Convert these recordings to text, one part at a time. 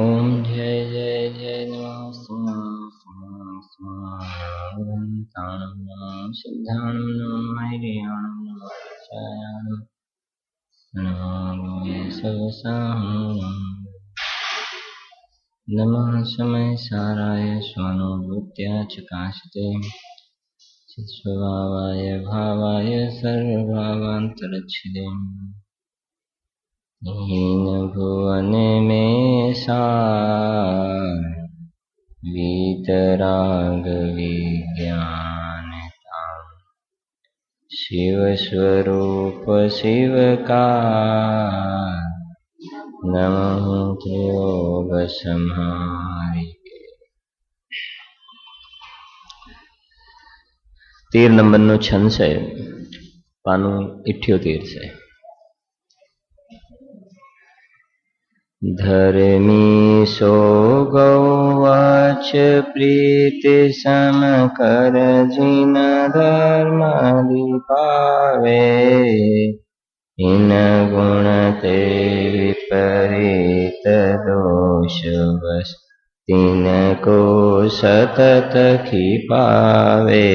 ओम जय जय जय नमः सिद्धाणं नमः मैर्याणं नमः चायाणं नमामि सर्वसाहं नमः समय साराय स्वानुभूत्या चकाशते चित्स्वभावाय भावाय सर्वभावान्तरच्छिदे हीन भुवने में सार वीतराग विज्ञानता शिव स्वरूप शिव का नमः योग संहारी। 13 નંબરનો છંદ છે, પાનું 78 છે। धर्मी सो गौवच प्रीति सम कर जिन धर्मादि पावे इन गुण ते विपरीत दोष बस तीन को सतत खिपावे।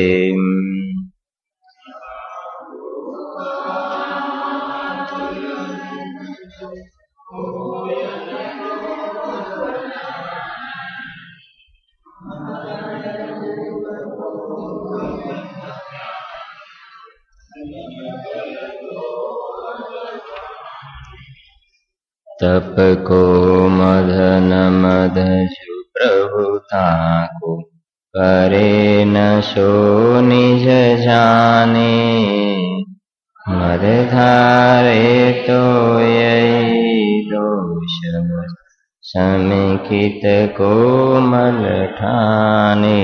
तप को मदन मदजु प्रभुता को करे न सो निज जाने मद धारे तो यही दोष समेकित कोमल ठाने।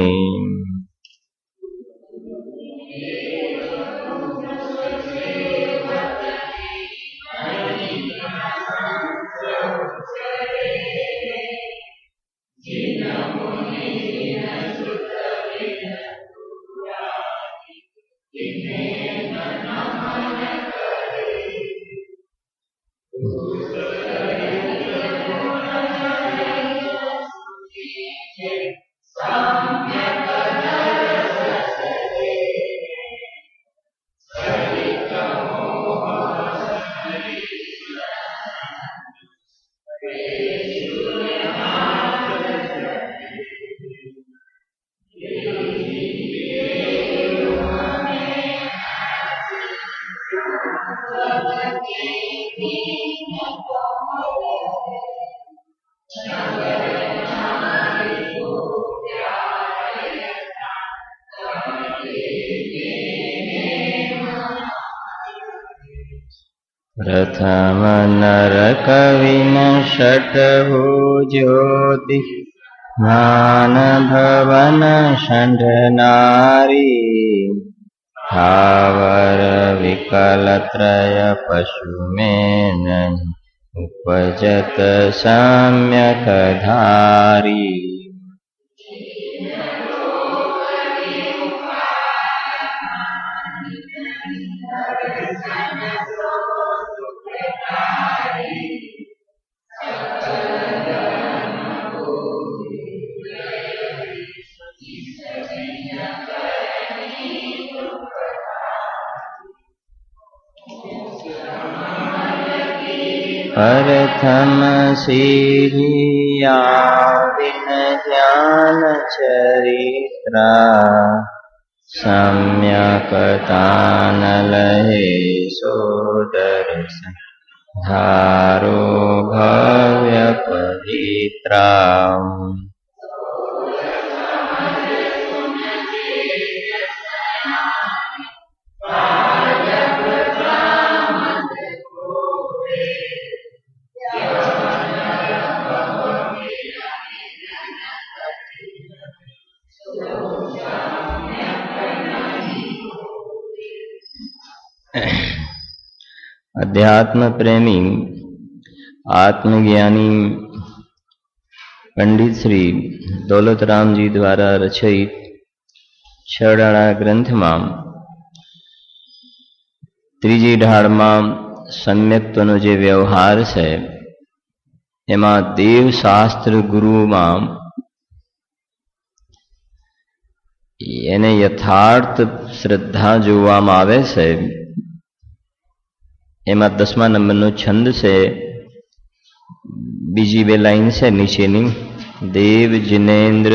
प्रथम नर कविन षटभु ज्योति मान भवन षण्ड नारी थावर विकल त्रय पशु में नहीं उपजत सम्यक धारी। प्रथम सीरिया बिन ज्ञान चरित्रा सम्यक तान लहे सो दर्शन धारो भव्य पवित्रा। अध्यात्म प्रेमी आत्मज्ञानी पंडित श्री दौलतराम जी द्वारा रचित छडाळा ग्रंथ में त्रीजी ढाळ में सम्यक्त्वनो जे व्यवहार है એમાં દેવ શાસ્ત્ર ગુરુમાં એને યથાર્થ શ્રદ્ધા જોવામાં આવે છે. એમાં 10મા નંબરનો છંદ છે, બીજી 2 લાઈન છે નીચેની. દેવ જિનેન્દ્ર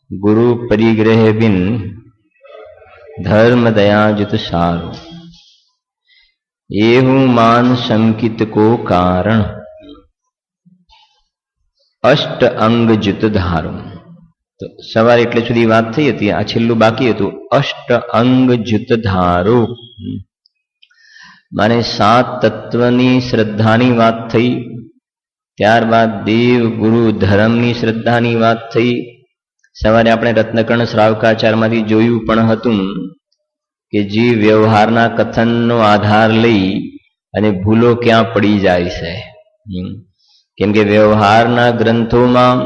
ગુરુ પરિગ્રહ બિન ધર્મ દયા જુત સારું, એવું માન સંકિત કો કારણ અષ્ટ અંગ જુત ધારું. તો સવારે એટલે સુધી વાત થઈ હતી, આ છેલ્લું બાકી હતું. અષ્ટ અંગ જુત ધારો માને 7 તત્વની શ્રદ્ધાની વાત થઈ. ત્યારબાદ દેવ ગુરુ ધર્મની શ્રદ્ધાની વાત થઈ. સવારે આપણે રત્નકર્ણ શ્રાવકાચારમાંથી જોયું પણ હતું કે જે વ્યવહારના કથનનો આધાર લઈ અને ભૂલો ક્યાં પડી જાય છે. કેમ કે વ્યવહારના ગ્રંથોમાં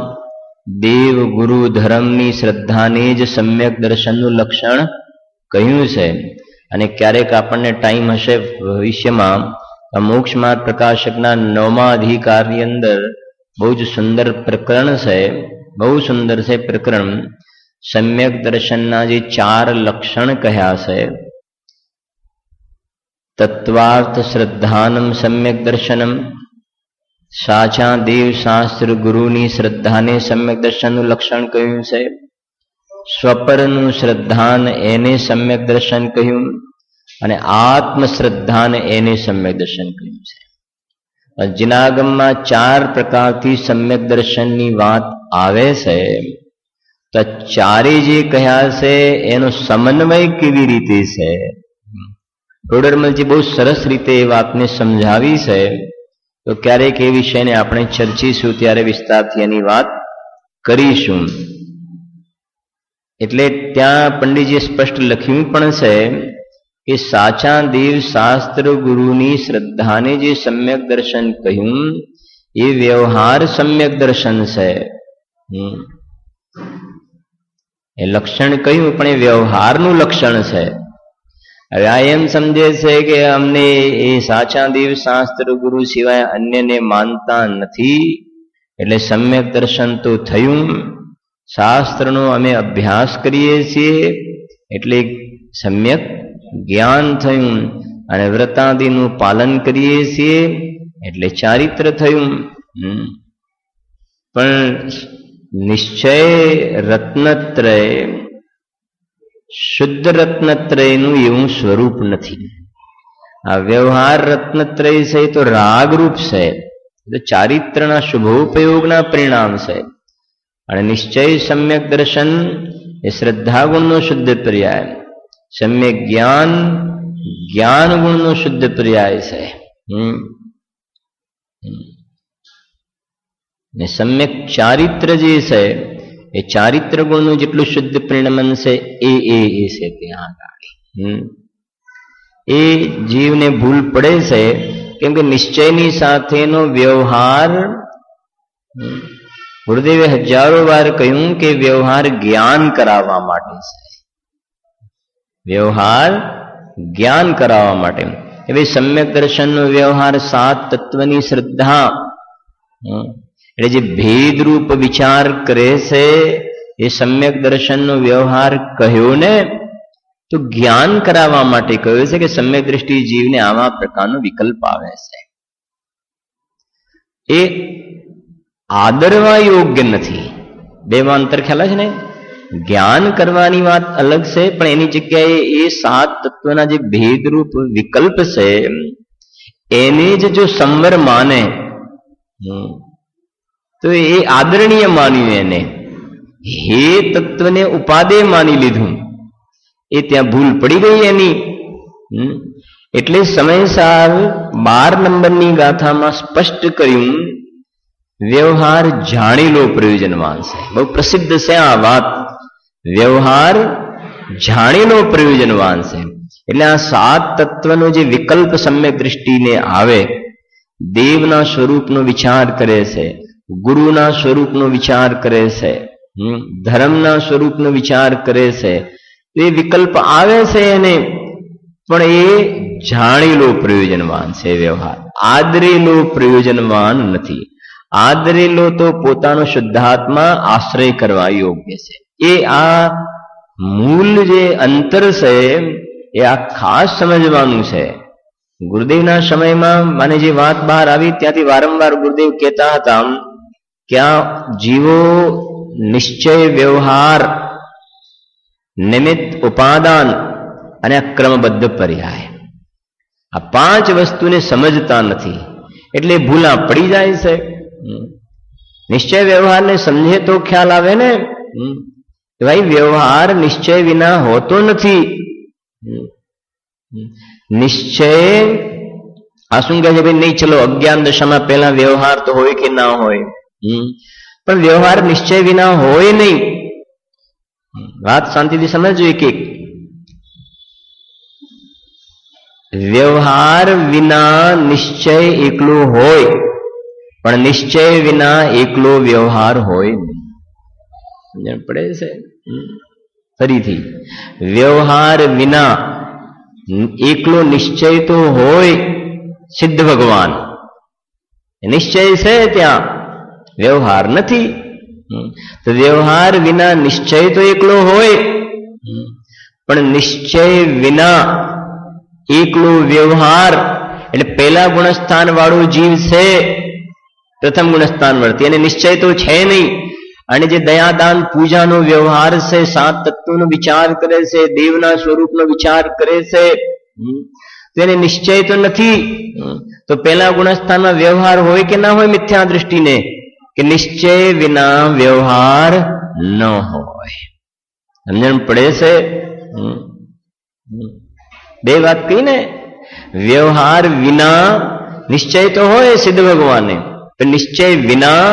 દેવ ગુરુ ધર્મની શ્રદ્ધાને જ સમ્યક દર્શનનું લક્ષણ કહ્યું છે. અને ક્યારેક આપણને ટાઈમ હશે ભવિષ્યમાં, મોક્ષ માર્ગ પ્રકાશકના 9મા અધિકારની અંદર બહુ જ સુંદર પ્રકરણ છે, બહુ સુંદર છે પ્રકરણ. સમ્યક દર્શનના જે 4 લક્ષણ કહ્યા છે. તત્વાર્થ શ્રદ્ધાનમ સમ્યક દર્શનમ, સાચા દેવ શાસ્ત્ર ગુરુની શ્રદ્ધાને સમ્યક દર્શનનું લક્ષણ કહ્યું છે. સ્વપરનું શ્રદ્ધાન એને સમ્યક દર્શન કહ્યું, અને આત્મ શ્રદ્ધાન એને સમ્યક દર્શન કહ્યું છે. અજ્ઞાગમમાં 4 પ્રકારથી સમ્યક દર્શનની વાત આવે છે. તો 4 જે કહ્યા છે એનો સમન્વય કેવી રીતે છે, ટોડરમલજી બહુ સરસ રીતે એ વાતને સમજાવી છે. તો ક્યારેક એ વિષયને આપણે ચર્ચીશું, ત્યારે વિસ્તારથી એની વાત કરીશું. એટલે ત્યાં પંડિતજીએ સ્પષ્ટ લખ્યું પણ છે કે સાચા દેવ શાસ્ત્ર ગુરુની શ્રદ્ધાને જે સમ્યક દર્શન કહ્યું એ વ્યવહાર સમ્યક દર્શન છે. એ લક્ષણ કહ્યું પણ એ વ્યવહારનું લક્ષણ છે. હવે આ એમ સમજે છે કે અમને એ સાચા દેવ શાસ્ત્ર ગુરુ સિવાય અન્યને માનતા નથી, એટલે સમ્યક દર્શન તો થયું. શાસ્ત્રનો અમે અભ્યાસ કરીએ છીએ એટલે સમ્યક જ્ઞાન થયું, અને વ્રતાદિનું પાલન કરીએ છીએ એટલે ચારિત્ર થયું. પણ નિશ્ચય રત્નત્રય, શુદ્ધ રત્નત્રયનું એવું સ્વરૂપ નથી. આ વ્યવહાર રત્નત્રય છે તો રાગરૂપ છે, તો ચારિત્રના શુભોપયોગના પરિણામ છે. અને નિશ્ચય સમ્યક દર્શન એ શ્રદ્ધા ગુણનો શુદ્ધ પર્યાય, સમ્યક જ્ઞાન જ્ઞાન ગુણનો શુદ્ધ પર્યાય છે. ને સમ્યક ચારિત્ર જે છે એ ચારિત્ર ગુણનું જેટલું શુદ્ધ પરિણમન છે એ છે ત્યાં આગળ. એ જીવને ભૂલ પડે છે, કેમ કે નિશ્ચયની સાથેનો વ્યવહાર, ગુરુદેવે હજારો વાર કહ્યું કે વ્યવહાર જ્ઞાન કરાવવા માટે છે. વ્યવહાર જ્ઞાન કરાવવા માટે. હવે સમ્યક દર્શનનો વ્યવહાર 7 તત્વની શ્રદ્ધા, એટલે જે ભેદરૂપ વિચાર કરે છે એ સમ્યક દર્શનનો વ્યવહાર કહ્યો ને, તો જ્ઞાન કરાવવા માટે કહ્યું છે કે સમ્યક દ્રષ્ટિ જીવને આવા પ્રકારનો વિકલ્પ આવે છે. એ આદરવા યોગ્ય નથી. બેમાં અંતર ખ્યાલ છે ને. જ્ઞાન કરવાની વાત અલગ છે, પણ એની જગ્યાએ એ 7 તત્વના જે ભેદરૂપ વિકલ્પ છે એને જ જો સંવર માને તો એ આદરણીય માન્યું. એને હે તત્વને ઉપાદે માની લીધું, એ ત્યાં ભૂલ પડી ગઈ એની. એટલે સમયસાર 12 નંબરની ગાથામાં સ્પષ્ટ કર્યું, વ્યવહાર જાણી લો પ્રયોજનવાન છે. બહુ પ્રસિદ્ધ છે આ વાત, વ્યવહાર જાણી લો પ્રયોજનવાન છે. એટલે આ 7 તત્વનો જે વિકલ્પ સમ્યક દૃષ્ટિને આવે, દેવના સ્વરૂપનો વિચાર કરે છે, ગુરુના સ્વરૂપનો વિચાર કરે છે, ધર્મના સ્વરૂપનો વિચાર કરે છે, એ વિકલ્પ આવે છે એને પણ એ જાણેલો પ્રયોજનવાન છે વ્યવહાર, આદરેલો પ્રયોજનવાન નથી. આદરેલો તો પોતાનો શુદ્ધાત્મા આશ્રય કરવા યોગ્ય છે. એ આ મૂળ જે અંતર છે એ આ ખાસ સમજવાનું છે. ગુરુદેવના સમયમાં મને જે વાત બહાર આવી ત્યાંથી વારંવાર ગુરુદેવ કહેતા હતા કે આ જીવો નિશ્ચય, વ્યવહાર, નિમિત્ત, ઉપાદાન અને આ ક્રમબદ્ધ પર્યાય, આ પાંચ વસ્તુને સમજતા નથી એટલે ભૂલા પડી જાય છે. નિશ્ચય વ્યવહારને સમજે તો ખ્યાલ આવે ને ભાઈ વ્યવહાર નિશ્ચય વિના હોતો નથી. નિશ્ચય આ શું કહે છે ભાઈ, નહીં ચલો અજ્ઞાન દશામાં પહેલા વ્યવહાર તો હોય કે ના હોય, પણ વ્યવહાર નિશ્ચય વિના હોય નહીં. વાત શાંતિથી સમજજો. એક વ્યવહાર વિના નિશ્ચય એકલો હોય, પણ નિશ્ચય વિના એકલો વ્યવહાર હોય નહીં. સમજણ પડે છે? ફરીથી, વ્યવહાર વિના એકલો નિશ્ચય તો હોય, સિદ્ધ ભગવાન નિશ્ચય છે ત્યાં, વ્યવહાર નથી. તો વ્યવહાર વિના નિશ્ચય તો એકલો હોય, પણ નિશ્ચય વિના એકલો વ્યવહાર એટલે પહેલા ગુણસ્થાન વાળું જીવ છે, પ્રથમ ગુણસ્થાન વર્તી, અને નિશ્ચય તો છે નહીં. અને જે દયાદાન પૂજાનો વ્યવહાર છે, સાત તત્વોનો વિચાર કરે છે, દેવના સ્વરૂપનો વિચાર કરે છે, તેને નિશ્ચય તો નથી. તો પહેલા ગુણસ્થાનમાં વ્યવહાર હોય કે ના હોય મિથ્યા દૃષ્ટિને, કે નિશ્ચય વિના વ્યવહાર ન હોય. સમજણ પડે છે? બે વાત કહી ને, વ્યવહાર વિના નિશ્ચય તો હોય સિદ્ધ ભગવાને, પણ નિશ્ચય વિના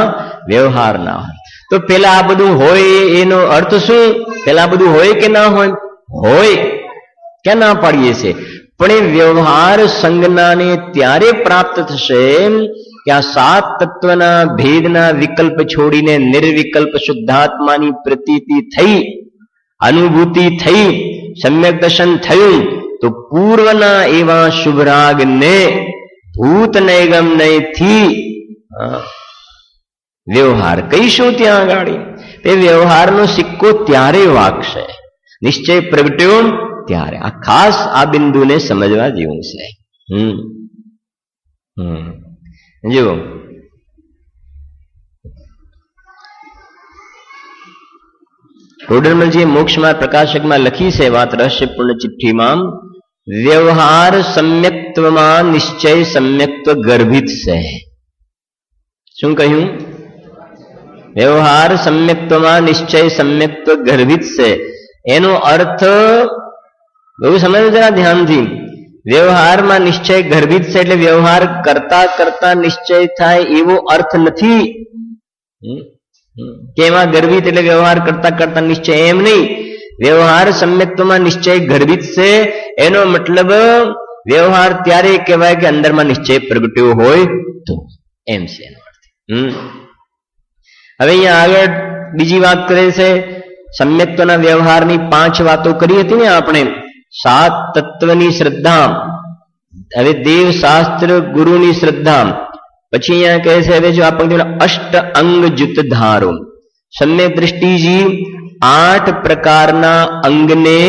વ્યવહાર ના હોય. તો પેલા આ બધું હોય એનો અર્થ શું? પેલા આ બધું હોય કે ના હોય? હોય. ક્યાં ના પાડીએ છે? પણ એ વ્યવહાર સંજ્ઞાને ત્યારે પ્રાપ્ત થશે કે આ સાત તત્વના ભેદના વિકલ્પ છોડીને નિર્વિકલ્પ શુદ્ધાત્માની પ્રતીતિ થઈ, અનુભૂતિ થઈ, સમ્યક દર્શન થયું, તો પૂર્વના એવા શુભરાગને ભૂત નૈગમ નયથી વ્યવહાર કહીશું. ત્યાં આગળ તે વ્યવહારનો સિક્કો ત્યારે વાગશે, નિશ્ચય પ્રગટ્યો ત્યારે. આ ખાસ આ બિંદુને સમજવા જેવું છે. જુઓ, ટોડરમલજીએ મોક્ષમાં પ્રકાશકમાં લખી છે વાત રહસ્યપૂર્ણ ચિઠ્ઠીમાં, વ્યવહાર સમ્યક્ત્વમાં નિશ્ચય સમ્યક્ત્વ ગર્ભિત છે. શું કહ્યું? વ્યવહાર સમ્યક્ત્વમાં નિશ્ચય સમ્યક્ત્વ ગર્ભિત છે. એનો અર્થ બહુ સમજો જરા ધ્યાનથી. વ્યવહારમાં નિશ્ચય ગર્ભિત છે એટલે વ્યવહાર કરતા કરતા નિશ્ચય થાય એવો અર્થ નથી. કે એમાં ગર્ભિત એટલે વ્યવહાર કરતા કરતા નિશ્ચય, એમ નહીં. વ્યવહાર સમ્યક્ત્વમાં નિશ્ચય ગર્ભિત છે એનો મતલબ વ્યવહાર ત્યારે કહેવાય કે અંદરમાં નિશ્ચય પ્રગટ્યો હોય તો, એમ છે એનો અર્થ. હવે અહીંયા આગળ બીજી વાત કરે છે. સમ્યક્ત્વના વ્યવહારની 5 વાતો કરી હતી ને આપણે. સાત તત્વની શ્રદ્ધા, હવે દેવ શાસ્ત્ર ગુરુની શ્રદ્ધા, પછી અહીંયા કહે છે હવે જો આપણે અષ્ટ અંગ જુત ધારો. સમ્યક દ્રષ્ટિજી 8 પ્રકારના અંગને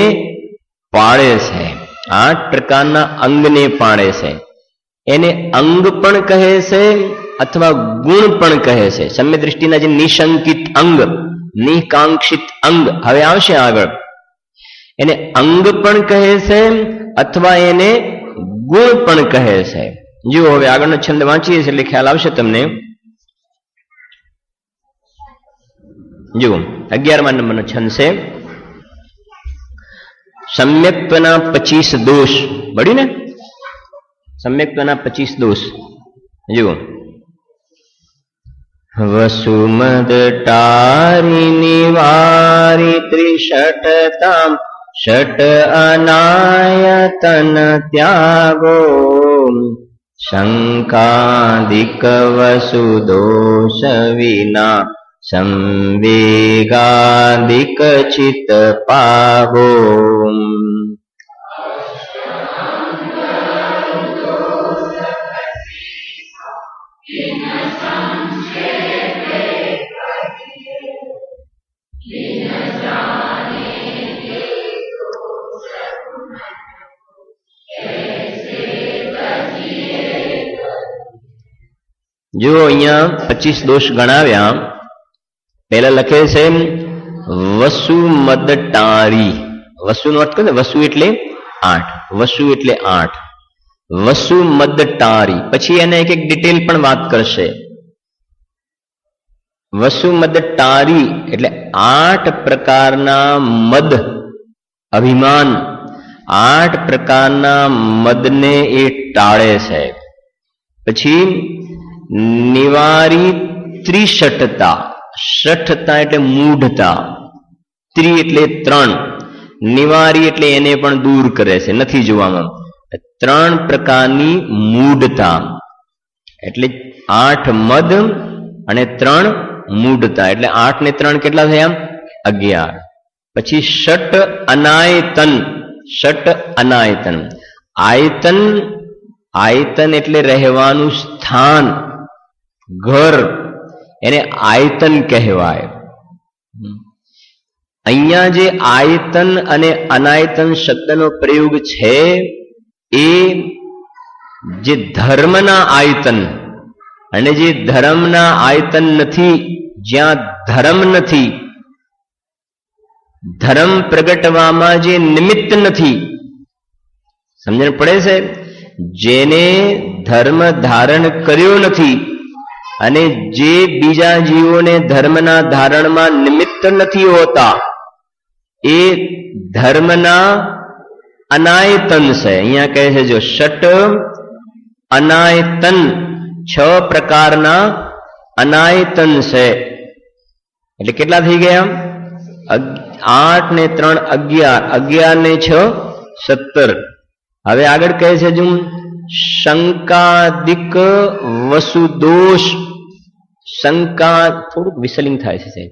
પાળે છે, 8 પ્રકારના અંગને પાળે છે. એને અંગ પણ કહે છે અથવા ગુણ પણ કહે છે. સમ્યક દ્રષ્ટિના જે નિશંકિત અંગ, નિકાંક્ષિત અંગ હવે આવશે આગળ, એને અંગ પણ કહે છે અથવા એને ગુણ પણ કહે છે. જો હવે આગળનો છંદ વાંચીએ છીએ એટલે ખ્યાલ આવશે તમને. જુઓ, 11મા નંબરનો છંદ છે. સમ્યક્ત્વના 25 દોષ. મળ્યું ને? સમ્યક્ત્વના 25 દોષ. જુઓ, વસુમદ ટારિની વારી ત્રિષટતામ ષટ અનાયતન ત્યાગો શંકાદિક વસુદોષ વિના સંવેગાદિક ચિત પાગો. જો અહીંયા 25 દોષ ગણાવ્યા. પહેલા લખે છે વસુ મદ ટારી. વસુનો અર્થ કહે વસુ એટલે 8. વસુ એટલે 8. વસુ મદ ટારી. પછી એને એક એક ડિટેલ પણ વાત કરશે. વસુ મદ ટારી એટલે 8 પ્રકારના મદ, અભિમાન, 8 પ્રકારના મદને એ ટાળે છે. પછી નિવારી ત્રિષઠતા. ષઠતા એટલે મૂઢતા, ત્રિ એટલે 3, નિવારી એટલે એને પણ દૂર કરે છે, નથી જોવામાં. 3 પ્રકારની મૂઢતા એટલે 8 મદ અને 3 મૂઢતા એટલે 8 ને 3 કેટલા થયા? 11. પછી ષટ અનાયતન. ષટ અનાયતન. આયતન, આયતન એટલે રહેવાનું સ્થાન, ઘર, એને આયતન કહેવાય. અહીંયા જે આયતન અને અનાયતન શબ્દનો પ્રયોગ છે એ જે ધર્મના આયતન અને જે ધર્મના આયતન નથી, જ્યાં ધર્મ નથી, ધર્મ પ્રગટવામાં જે નિમિત્ત નથી, સમજણ પડે છે? જેને ધર્મ ધારણ કર્યો નથી અને જે બીજા જીવોને ધર્મના ધારણમાં નિમિત્ત નથી હોતા એ ધર્મના અનાયતન છે. અહીંયા કહે છે જો ષટ અનાયતન, 6 પ્રકારના અનાયતન છે. એટલે કેટલા થઈ ગયા? 8 ને 3 11, 11 ને 6 17. હવે આગળ કહે છે જો શંકાદિક વસુદોષ. શંકા થોડુંક વિસલિંગ થાય છે.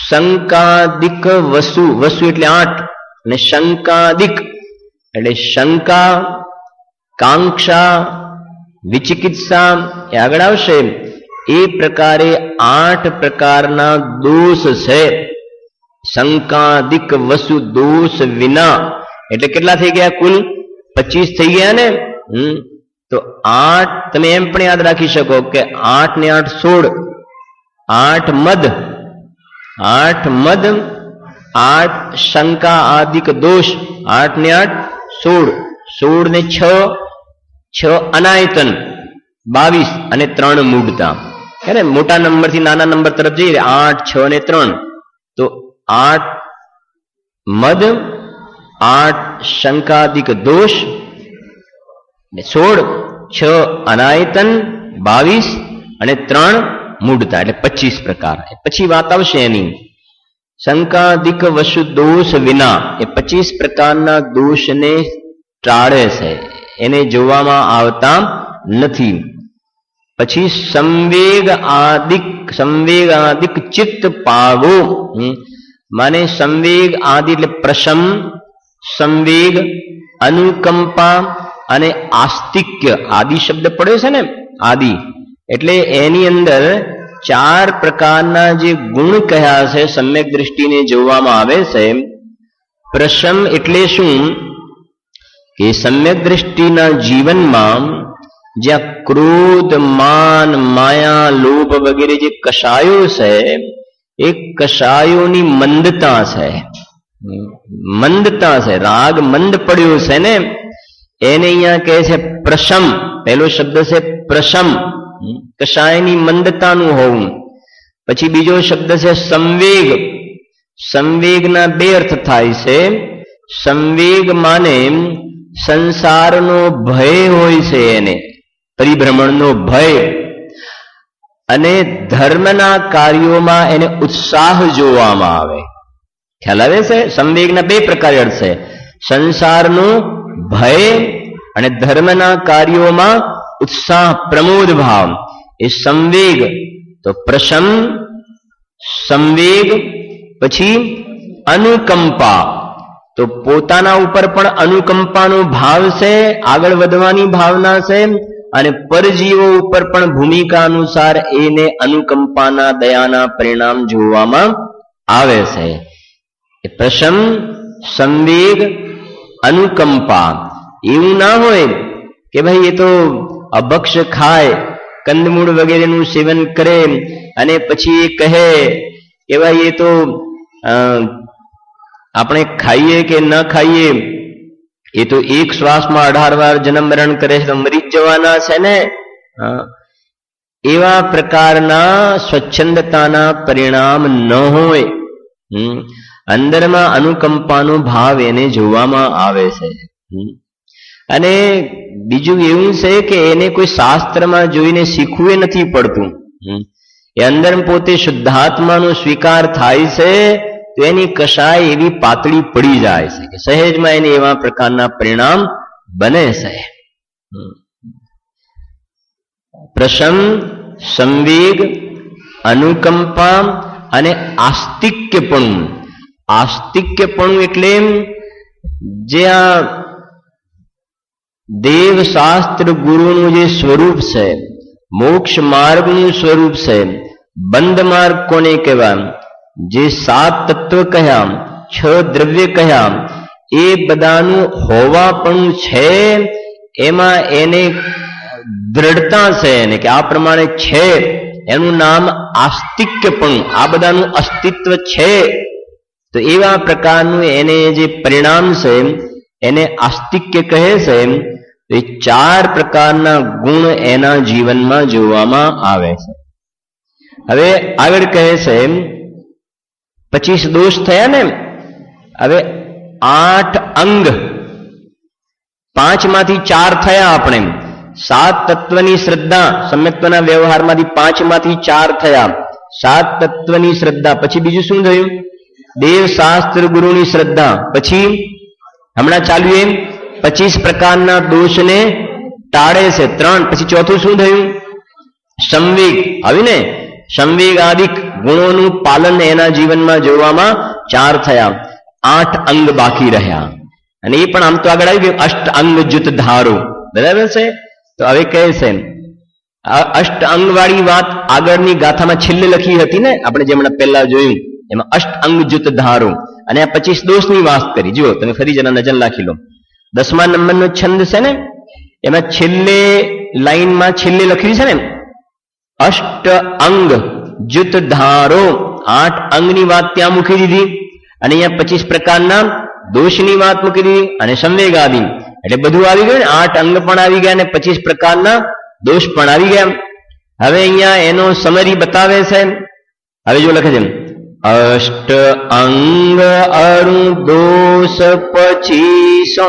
શંકાદિક વસુ, વસુ એટલે 8 અને શંકાદિક એટલે શંકા, કાંક્ષા, વિચિકિત્સા એ આગળ આવશે. એ પ્રકારે 8 પ્રકારના દોષ છે. શંકાદિક વસુ દોષ વિના એટલે કેટલા થઈ ગયા? કુલ 25 થઈ ગયા ને. તો 8 તમે એમ પણ યાદ રાખી શકો કે 8 ને 8 16. 8 મદ, 8 મદ, 8 શંકા આદિક દોષ, 8 ને 8 16, 16 ને 6 6 અનાયતન, 22 અને 3 મૂઢતા. હે ને, મોટા નંબર થી નાના નંબર તરફ જઈએ 8 6 ને 3. તો 8 મદ, 8 શંકાદિક દોષ, 16 6 અનાયતન, 22 અને 3 મૂઢતા એટલે 25 પ્રકાર. પછી વાત આવશે એની શંકાદિક વસુ દોષ વિના. એ 25 પ્રકારના દોષને ટાળે છે, એને જોવામાં આવતા નથી. પછી સંવેગ આદિક ચિત્ત પાગો. માને સંવેગ આદિ એટલે પ્રશમ, સંવેગ, અનુકંપા અને આસ્તિક્ય. આદિ શબ્દ પડ્યો છે ને, આદિ એટલે એની અંદર 4 પ્રકારના જે ગુણ કહ્યા છે સમ્યક દ્રષ્ટિને જોવામાં આવે છે. પ્રશમ એટલે શું કે સમ્યક દ્રષ્ટિના જીવનમાં જ્યાં ક્રોધ, માન, માયા, લોભ વગેરે જે કષાયો છે એ કષાયોની મંદતા છે. મંદતા છે, રાગ મંદ પડ્યો છે ને, એને અહીંયા કહે છે પ્રશમ. પહેલો શબ્દ છે પ્રશમ, કષાયની મંદતાનું હોવું. પછી બીજો શબ્દ છે સંવેગ. સંવેગના 2 અર્થ થાય છે. સંવેગ માને સંસારનો ભય હોય છે, એને પરિભ્રમણનો ભય, અને ધર્મના કાર્યોમાં એને ઉત્સાહ જોવામાં આવે. ખ્યાલ આવે છે? સંવેગના 2 પ્રકારે અર્થ છે, સંસારનો ભય અને ધર્મના કાર્યોમાં ઉત્સાહ, પ્રમોદ ભાવ. એ સંવેગ. તો પ્રશમ, સંવેગ. પછી અનુકંપા. તો પોતાના ઉપર પણ અનુકંપાનો ભાવ છે, આગળ વધવાની ભાવના છે, અને પરજીવો ઉપર પણ ભૂમિકા અનુસાર એને અનુકંપાના, દયાના પરિણામ જોવામાં આવે છે. પ્રશમ, સંવેગ, અનુકંપા. એવું ના હોય કે ભાઈ એ તો અભક્ષ ખાય, કંદમૂળ વગેરેનું સેવન કરે અને પછી એ કહે એવા એ તો આપણે ખાઈએ કે ન ખાઈએ એ તો એક શ્વાસમાં 18 વાર જન્મ મરણ કરે છે તો મરી જ જવાના છે ને. એવા પ્રકારના સ્વચ્છંદતાના પરિણામ ન હોય. અંદરમાં અનુકંપાનો ભાવ એને જોવામાં આવે છે. અને બીજું એવું છે કે એને કોઈ શાસ્ત્રમાં જોઈને શીખવું નથી પડતું. એ અંદર પોતે શુદ્ધાત્માનો સ્વીકાર થાય છે તો એની કશાય એવી પાતળી પડી જાય છે કે સહેજમાં એને એવા પ્રકારના પરિણામ બને છે. પ્રસન્ન, સંવેગ, અનુકંપા અને આસ્તિક્યપણું. આસ્તિક્યપણું એટલે જે આ દેવ શાસ્ત્ર ગુરુનું જે સ્વરૂપ છે, મોક્ષ માર્ગનું સ્વરૂપ છે, બંધ માર્ગ કોને કહેવાય, જે 7 તત્વ કહ્યા, 6 દ્રવ્ય કહ્યા, એ બધાનું હોવાપણું છે એમાં એને દ્રઢતા છે એને કે આ પ્રમાણે છે એનું નામ આસ્તિક્યપણું. આ બધાનું અસ્તિત્વ છે તો એવા પ્રકારનું એને જે પરિણામ છે એને આસ્તિક્ય કહે છે. એ 4 પ્રકારના ગુણ એના જીવનમાં જોવામાં આવે છે. હવે આગળ કહે છે 25 દોષ થયા ને. હવે 8 અંગ, 5 માંથી 4 થયા. આપણે 7 તત્વની શ્રદ્ધા, સમ્યક્ત્વના વ્યવહારમાંથી 5 માંથી 4 થયા. 7 તત્વની શ્રદ્ધા પછી બીજું શું થયું? દેવ શાસ્ત્ર ગુરુની શ્રદ્ધા. પછી હમણાં ચાલ્યું એમ 25 પ્રકારના દોષને ટાળે છે 3. પછી ચોથું શું થયું? સંવેગ. આવી ને સંવેગાદિક ગુણોનું પાલન એના જીવનમાં જોવામાં 4 થયા. 8 અંગ બાકી રહ્યા. અને એ પણ આમ તો આગળ આવી ગયું અષ્ટ અંગ જુત ધારો. બરાબર છે. તો હવે કહે છે અષ્ટ અંગ વાળી વાત આગળની ગાથામાં છેલ્લે લખી હતી ને, આપણે જે હમણાં પહેલા જોયું એમાં અષ્ટ અંગ જુત ધારો અને આ 25 દોષની વાત કરી. જુઓ તમે ફરી જરા નજર નાખી લો. 10મા નંબરનો છંદ છે ને, એમાં છેલ્લે લાઈનમાં છેલ્લે લખ્યું છે ને અષ્ટ અંગ જુત ધારો. 8 અંગની વાત ત્યાં મૂકી દીધી અને અહીંયા 25 પ્રકારના દોષની વાત મૂકી દીધી અને સંવેગાદી એટલે બધું આવી ગયું ને. 8 અંગ પણ આવી ગયા અને 25 પ્રકારના દોષ પણ આવી ગયા. હવે અહીંયા એનો સમરી બતાવે છે. હવે જો લખે છે અષ્ટ અંગ અરુ દોષ 25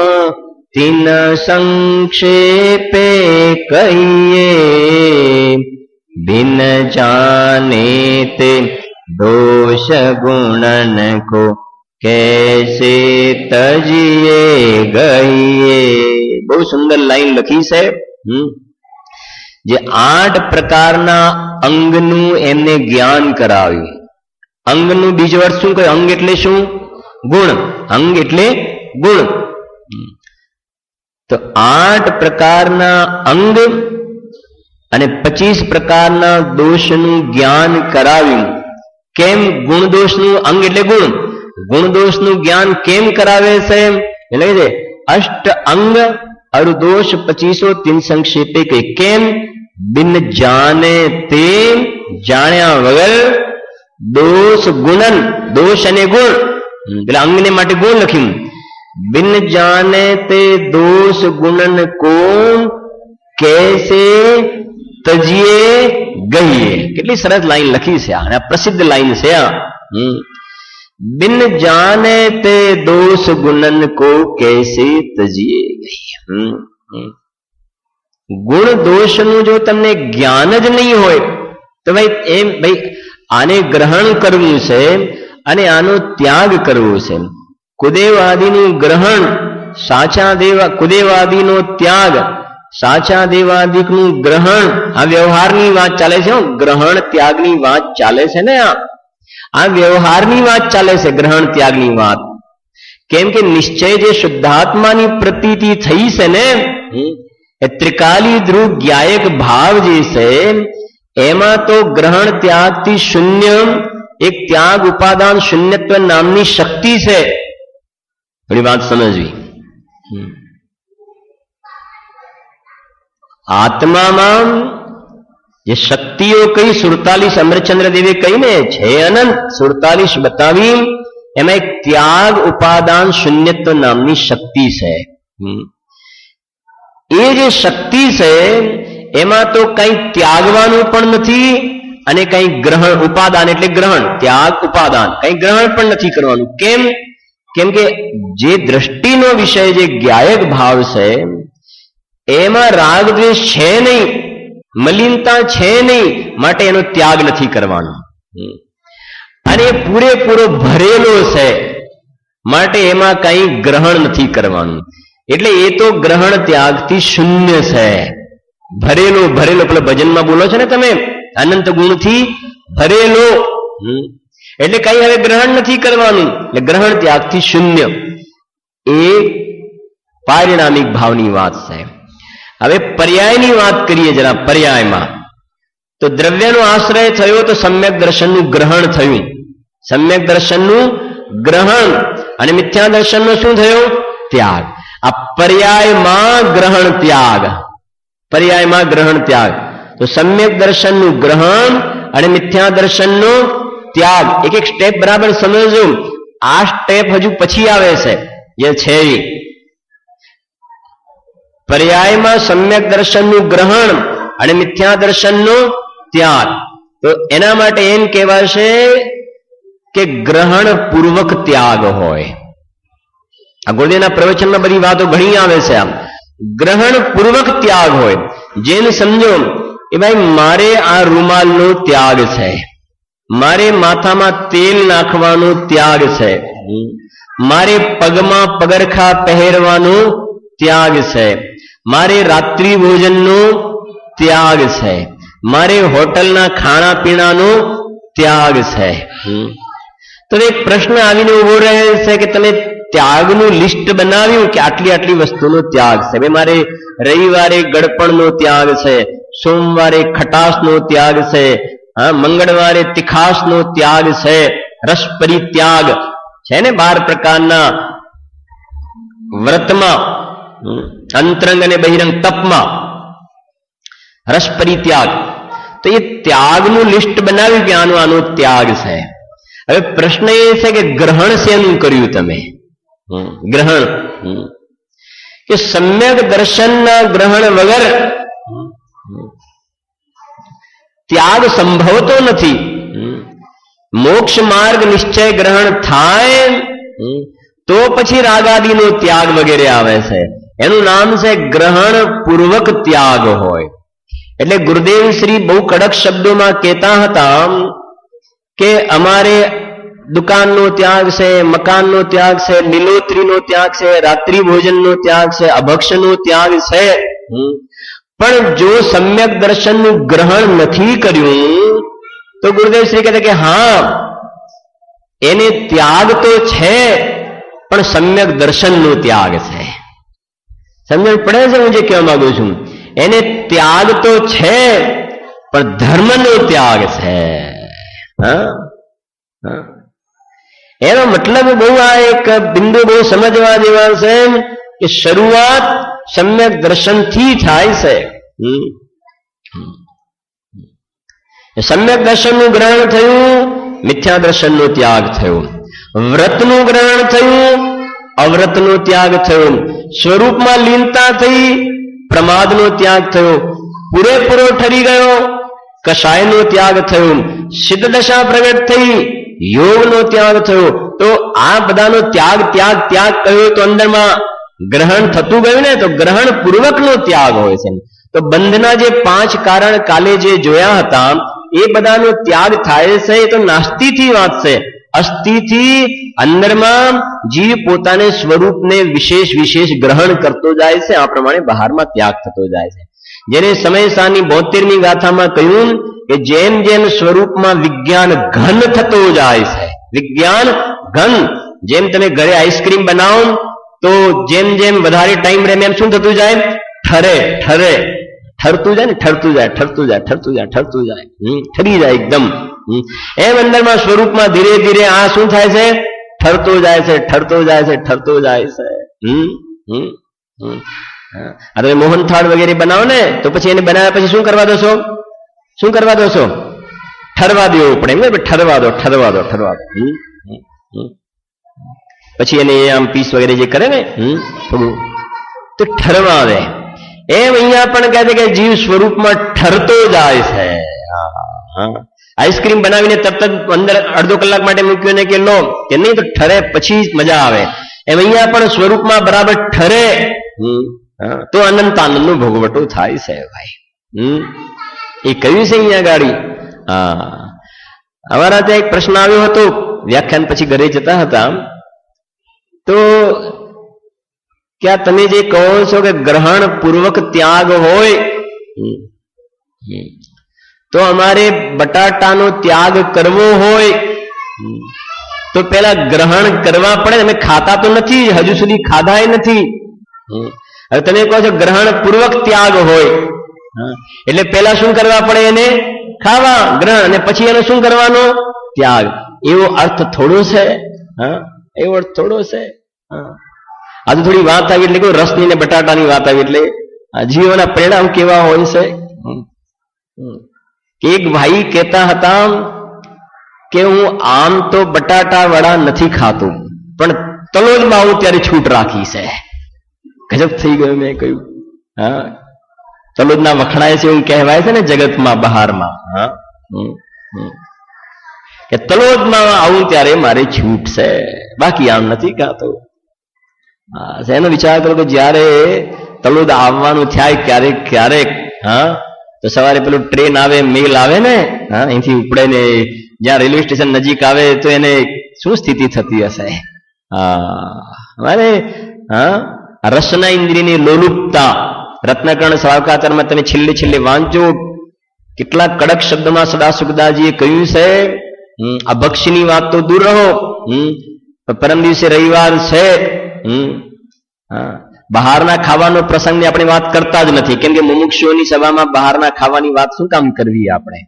તીન સંક્ષેપે કહીએ બિન જાને તે દોષ ગુણન કો कैसे तजिए गए. બહુ સુંદર લાઈન લખી છે. જે 8 પ્રકારના અંગનું એમને જ્ઞાન કરાવ્યું. અંગનું બીજો અર્થ શું કહ્યું? અંગ એટલે શું? ગુણ. અંગ એટલે ગુણ. તો 8 પ્રકારના અંગ અને 25 પ્રકારના દોષનું જ્ઞાન કરાવ્યું. કેમ? ગુણ દોષનું, અંગ એટલે ગુણ, ગુણ દોષનું જ્ઞાન કેમ કરાવે છે? એટલે કે અષ્ટ અંગ અરુ દોષ 25 તીન સંક્ષેપે કઈ. કેમ? બિન જાને તે, જાણ્યા વગર, દોષ ગુણન, દોષ અને ગુણ એટલે અંગને માટે ગુણ લખ્યું. બિન જાને તે દોષ ગુણન કો કેસે તજીએ ગઈએ. કેટલી સરસ લાઈન લખી છે આ પ્રસિદ્ધ લાઈન છે આ. बिन जाने ते दोष गुणन को कैसे तजिए गई. ગુણ દોષનું જો તમને જ્ઞાન જ નહીં હોય તો ભાઈ આને ગ્રહણ કરવું છે અને આનો ત્યાગ કરવો છે. કુદેવાદીનું ગ્રહણ, સાચા દેવા કુદેવાદીનો ત્યાગ, સાચા દેવાદિકનું ગ્રહણ. આ વ્યવહારની વાત ચાલે છે. ગ્રહણ ત્યાગની વાત ચાલે છે ને. આ વ્યવહારની વાત ચાલે છે, ગ્રહણ ત્યાગની વાત. કેમ કે નિશ્ચય જે શુદ્ધાત્માની પ્રતીતિ થઈ છે ને, એ ત્રિકાલી ધ્રુવ જ્ઞાયક ભાવ જે છે એમાં તો ગ્રહણ ત્યાગથી શૂન્ય એક ત્યાગ ઉપાદાન શૂન્યત્વ નામની શક્તિ છે. થોડી વાત સમજવી. આત્મામાં જે શક્તિઓ કઈ 47 અમરચંદ્ર દેવે કહીને છે અનંત 47 બતાવી, એમાં એક ત્યાગ ઉપાદાન શૂન્યત્વ નામની શક્તિ છે. એ જે શક્તિ છે એમાં તો કઈ ત્યાગવાનું પણ નથી અને કઈ ગ્રહણ, ઉપાદાન એટલે ગ્રહણ, ત્યાગ ઉપાદાન, કઈ ગ્રહણ પણ નથી કરવાનું. કેમ કે જે દ્રષ્ટિનો વિષય જે જ્ઞાયક ભાવ છે એમાં રાગ દ્વેષ છે નહીં, મલિનતા છે નહીં, માટે એનો ત્યાગ નથી કરવાનો. અને પૂરેપૂરો ભરેલો છે માટે એમાં કઈ ગ્રહણ નથી કરવાનું. એટલે એ તો ગ્રહણ ત્યાગથી શૂન્ય છે. ભરેલો ભરેલો પેલા ભજનમાં બોલો છો ને તમે, અનંત ગુણથી ભરેલો, એટલે કઈ હવે ગ્રહણ નથી કરવાનું, એટલે ગ્રહણ ત્યાગથી શૂન્ય. એ પારિણામિક ભાવની વાત છે. હવે પર્યાયની વાત કરીએ જરા. પર્યાયમાં તો દ્રવ્યનો આશ્રય થયો તો સમ્યક દર્શનનું ગ્રહણ થયું, સમ્યક દર્શનનું ગ્રહણ, અને મિથ્યા દર્શનનો શું થયો? ત્યાગ. આ પર્યાયમાં ગ્રહણ ત્યાગ, પર્યાયમાં ગ્રહણ ત્યાગ. તો સમ્યક દર્શનનું ગ્રહણ અને મિથ્યા દર્શનનો ત્યાગ. એક એક સ્ટેપ બરાબર સમજો. આ સ્ટેપ હજુ પછી આવે છે જે છે પર્યાયમાં સમ્યક દર્શનનું ગ્રહણ અને મિથ્યા દર્શનનો ત્યાગ. તો એના માટે એમ કહેવાશે કે ગ્રહણ પૂર્વક ત્યાગ હોય. આ ગુરુદેવના પ્રવચનમાં બધી વાતો ઘણી આવે છે. આમ ગ્રહણ પૂર્વક ત્યાગ હોય. જેને સમજો એ ભાઈ મારે આ રૂમાલનો ત્યાગ છે, મારે માથામાં તેલ નાખવાનો ત્યાગ છે, મારે પગમાં પગરખા પહેરવાનો ત્યાગ છે, મારે રાત્રિ ભોજનનો ત્યાગ છે, મારે હોટલના ખાણા પીણાનો ત્યાગ છે. તો એક પ્રશ્ન આવીને ઉભો રહે છે કે તમે ત્યાગનું લિસ્ટ બનાવ્યું કે આટલી આટલી વસ્તુનો ત્યાગ છે. ભાઈ મારે રવિવારે ગળપણનો ત્યાગ છે, સોમવારે ખટાશનો ત્યાગ છે, મંગળવારે તીખાશનો ત્યાગ છે, રસ પરિત્યાગ છે ને 12 પ્રકારના વ્રતમાં, અંતરંગ અને બહિરંગ તપમાં રસ પરિત્યાગ. તો એ ત્યાગનું લિસ્ટ બનાવ્યું કે આનો આનો ત્યાગ છે. હવે પ્રશ્ન એ છે કે ગ્રહણ શેનું કર્યું તમે? ગ્રહણ કે સમ્યક દર્શનના ગ્રહણ વગર ત્યાગ સંભવતો નથી. મોક્ષ માર્ગ નિશ્ચય ગ્રહણ થાય તો પછી રાગાદીનો ત્યાગ વગેરે આવે છે. એનું નામ છે ગ્રહણ પૂર્વક ત્યાગ હોય. એટલે ગુરુદેવ શ્રી બહુ કડક શબ્દોમાં કહેતા હતા કે અમારે દુકાનનો ત્યાગ છે, મકાનનો ત્યાગ છે, લીલોતરીનો ત્યાગ છે, રાત્રિ ભોજનનો ત્યાગ છે, અભક્ષનો ત્યાગ છે. પણ જો સમ્યક દર્શનનું ગ્રહણ નથી કર્યું તો ગુરુદેવ શ્રી કહેતા કે હા એને ત્યાગ તો છે પણ સમ્યક દર્શનનો ત્યાગ છે. સમજણ પડે છે હું જે કહેવા માંગુ છું? એને ત્યાગ તો છે પણ ધર્મનો ત્યાગ છે. એનો મતલબ બહુ આ એક બિંદુ બહુ સમજવા જેવા છે કે શરૂઆત સમ્યક દર્શનથી થાય છે. સમ્યક દર્શનનું ગ્રહણ થયું, મિથ્યા દર્શનનો ત્યાગ થયો. વ્રતનું ગ્રહણ થયું, અવ્રતનો ત્યાગ થયો. સ્વરૂપમાં લીનતા થઈ, પ્રમાદનો ત્યાગ થયો. પૂરેપૂરો ઠરી ગયો, કષાયનો ત્યાગ થયો. સિદ્ધ દશા પ્રગટ થઈ, યોગનો ત્યાગ થયો. તો આ બધાનો ત્યાગ ત્યાગ ત્યાગ કહ્યો તો અંદરમાં ગ્રહણ થતું ગયું ને, તો ગ્રહણ પૂર્વકનો ત્યાગ હોય છે. તો બંધના જે 5 કારણ કાલે જે જોયા હતા એ બધાનો ત્યાગ થાય છે. એ તો નાસ્તિથી વાત છે. અસ્થિથી અંદરમાં જીવ પોતાને સ્વરૂપને વિશેષ વિશેષ ગ્રહણ કરતો જાય છે. આ પ્રમાણે બહારમાં ત્યાગ થતો જાય છે. જેને સમયસાની 72મી ગાથામાં કહ્યું કે જેમ જેમ સ્વરૂપમાં વિજ્ઞાન ઘન થતો જાય છે, વિજ્ઞાન ઘન, જેમ તમે ઘરે આઈસ્ક્રીમ બનાવો તો જેમ જેમ વધારે ટાઈમ રહે એમ શું થતું જાય? ઠરે ઠરે ઠરતું જાય ને, ઠરતું જાય ઠરતું જાય ઠરતું જાય ઠરતું જાય, ઠરી જાય એકદમ. એમ અંદરમાં સ્વરૂપમાં ધીરે ધીરે આ શું થાય છે? ઠરતો જાય છે, ઠરતો જાય છે, ઠરતો જાય છે. આ તમે મોહનથાળ વગેરે બનાવો ને તો પછી એને બનાવ્યા પછી શું કરવા દો છો? શું કરવા દો છો? ઠરવા દેવું પડે એમ ને, ઠરવા દો. પછી એને આમ પીસ વગેરે જે કરે ને થોડું તો ઠરવા દે. એમ અહીંયા પણ કહે છે કે જીવ સ્વરૂપમાં ઠરતો જાય છે. આઈસ્ક્રીમ બનાવીને તરત જ અંદર અડધો કલાક માટે મૂક્યો ને કે લો કે નહીં તો ઠરે પછી મજા આવે. એમ અહીંયા પણ સ્વરૂપમાં બરાબર ઠરે તો અનંત આનંદનો ભોગવટો થાય છે ભાઈ. એ કહ્યું છે અહીંયા ગાડી. અમારા ત્યાં એક પ્રશ્ન આવ્યો હતો વ્યાખ્યાન પછી ઘરે જતા હતા તો ક્યાં તમે જે કહો છો કે ગ્રહણ પૂર્વક ત્યાગ હોય તો અમારે બટાટાનો ત્યાગ કરવો હોય તો પેલા ગ્રહણ કરવા પડે. અમે ખાતા તો નથી, હજુ સુધી ખાધા નથી. હવે તમે કહો છો ગ્રહણ પૂર્વક ત્યાગ હોય એટલે પેલા શું કરવા પડે? એને ખાવા ગ્રહણ, અને પછી એનો શું કરવાનો? ત્યાગ. એવો અર્થ થોડો છે? એવો અર્થ થોડો છે? આજે થોડી વાત આવી એટલે કે રસની ને બટાટાની વાત આવી એટલે જીવોના પરિણામ કેવા હોય છે. એક ભાઈ કહેતા હતા કે હું આમ તો બટાટા વડા નથી ખાતો પણ તલોદમાં આવું ત્યારે છૂટ રાખી છે. ગજબ થઈ ગયો. મેં કહ્યું તલોદના વખણાય છે એવું કહેવાય છે ને જગતમાં બહારમાં. કે તલોદમાં આવું ત્યારે મારે છૂટ છે, બાકી આમ નથી ખાતો. એનો વિચાર કરો કે જયારે તલોદ આવવાનું થાય ક્યારેક તો સવારે પેલું ટ્રેન આવે, મેલ આવે ને, અહીંથી ઉપડે ને જ્યાં રેલવે સ્ટેશન નજીક આવે તો એને શું સ્થિતિ થતી હશે? મારે રસના ઇન્દ્રિયની લોલુપતા રત્નકર્ણ શ્રાવકાચારમાં તમે છેલ્લે વાંચો કેટલા કડક શબ્દમાં સદાસુખદાસજીએ કહ્યું છે. અભક્ષની વાત તો દૂર રહો, પરમ દિવસે રવિવાર છે, બહારના ખાવાનો પ્રસંગની આપણે વાત કરતા જ નથી કેમ કે મુમુક્ષુઓની સભામાં બહારના ખાવાની વાત શું કામ કરવી આપણે?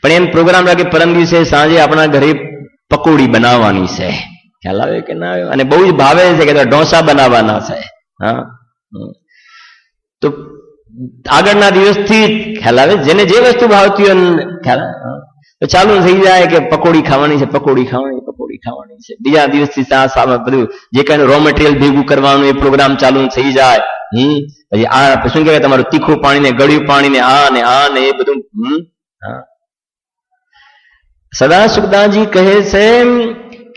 પણ એમ પ્રોગ્રામ રાખે પરમ દિવસે સાંજે આપણા ઘરે પકોડી બનાવવાની છે. ખ્યાલ આવે કે ના આવે? અને બહુ જ ભાવે છે કે ઢોસા બનાવવાના છે. તો આગળના દિવસથી ખ્યાલ આવે જેને જે વસ્તુ ભાવતી હોય ખ્યાલ તો ચાલુ થઈ જાય કે પકોડી ખાવાની છે. બીજા દિવસથી બધું જે કઈ રો મટીરિયલ ભેગું કરવાનું એ પ્રોગ્રામ ચાલુ થઈ જાય. પછી આ શું કહેવાય તમારું તીખું પાણી ને ગળ્યું પાણી ને આ ને એ બધું. સદાસુખદાસજી કહે છે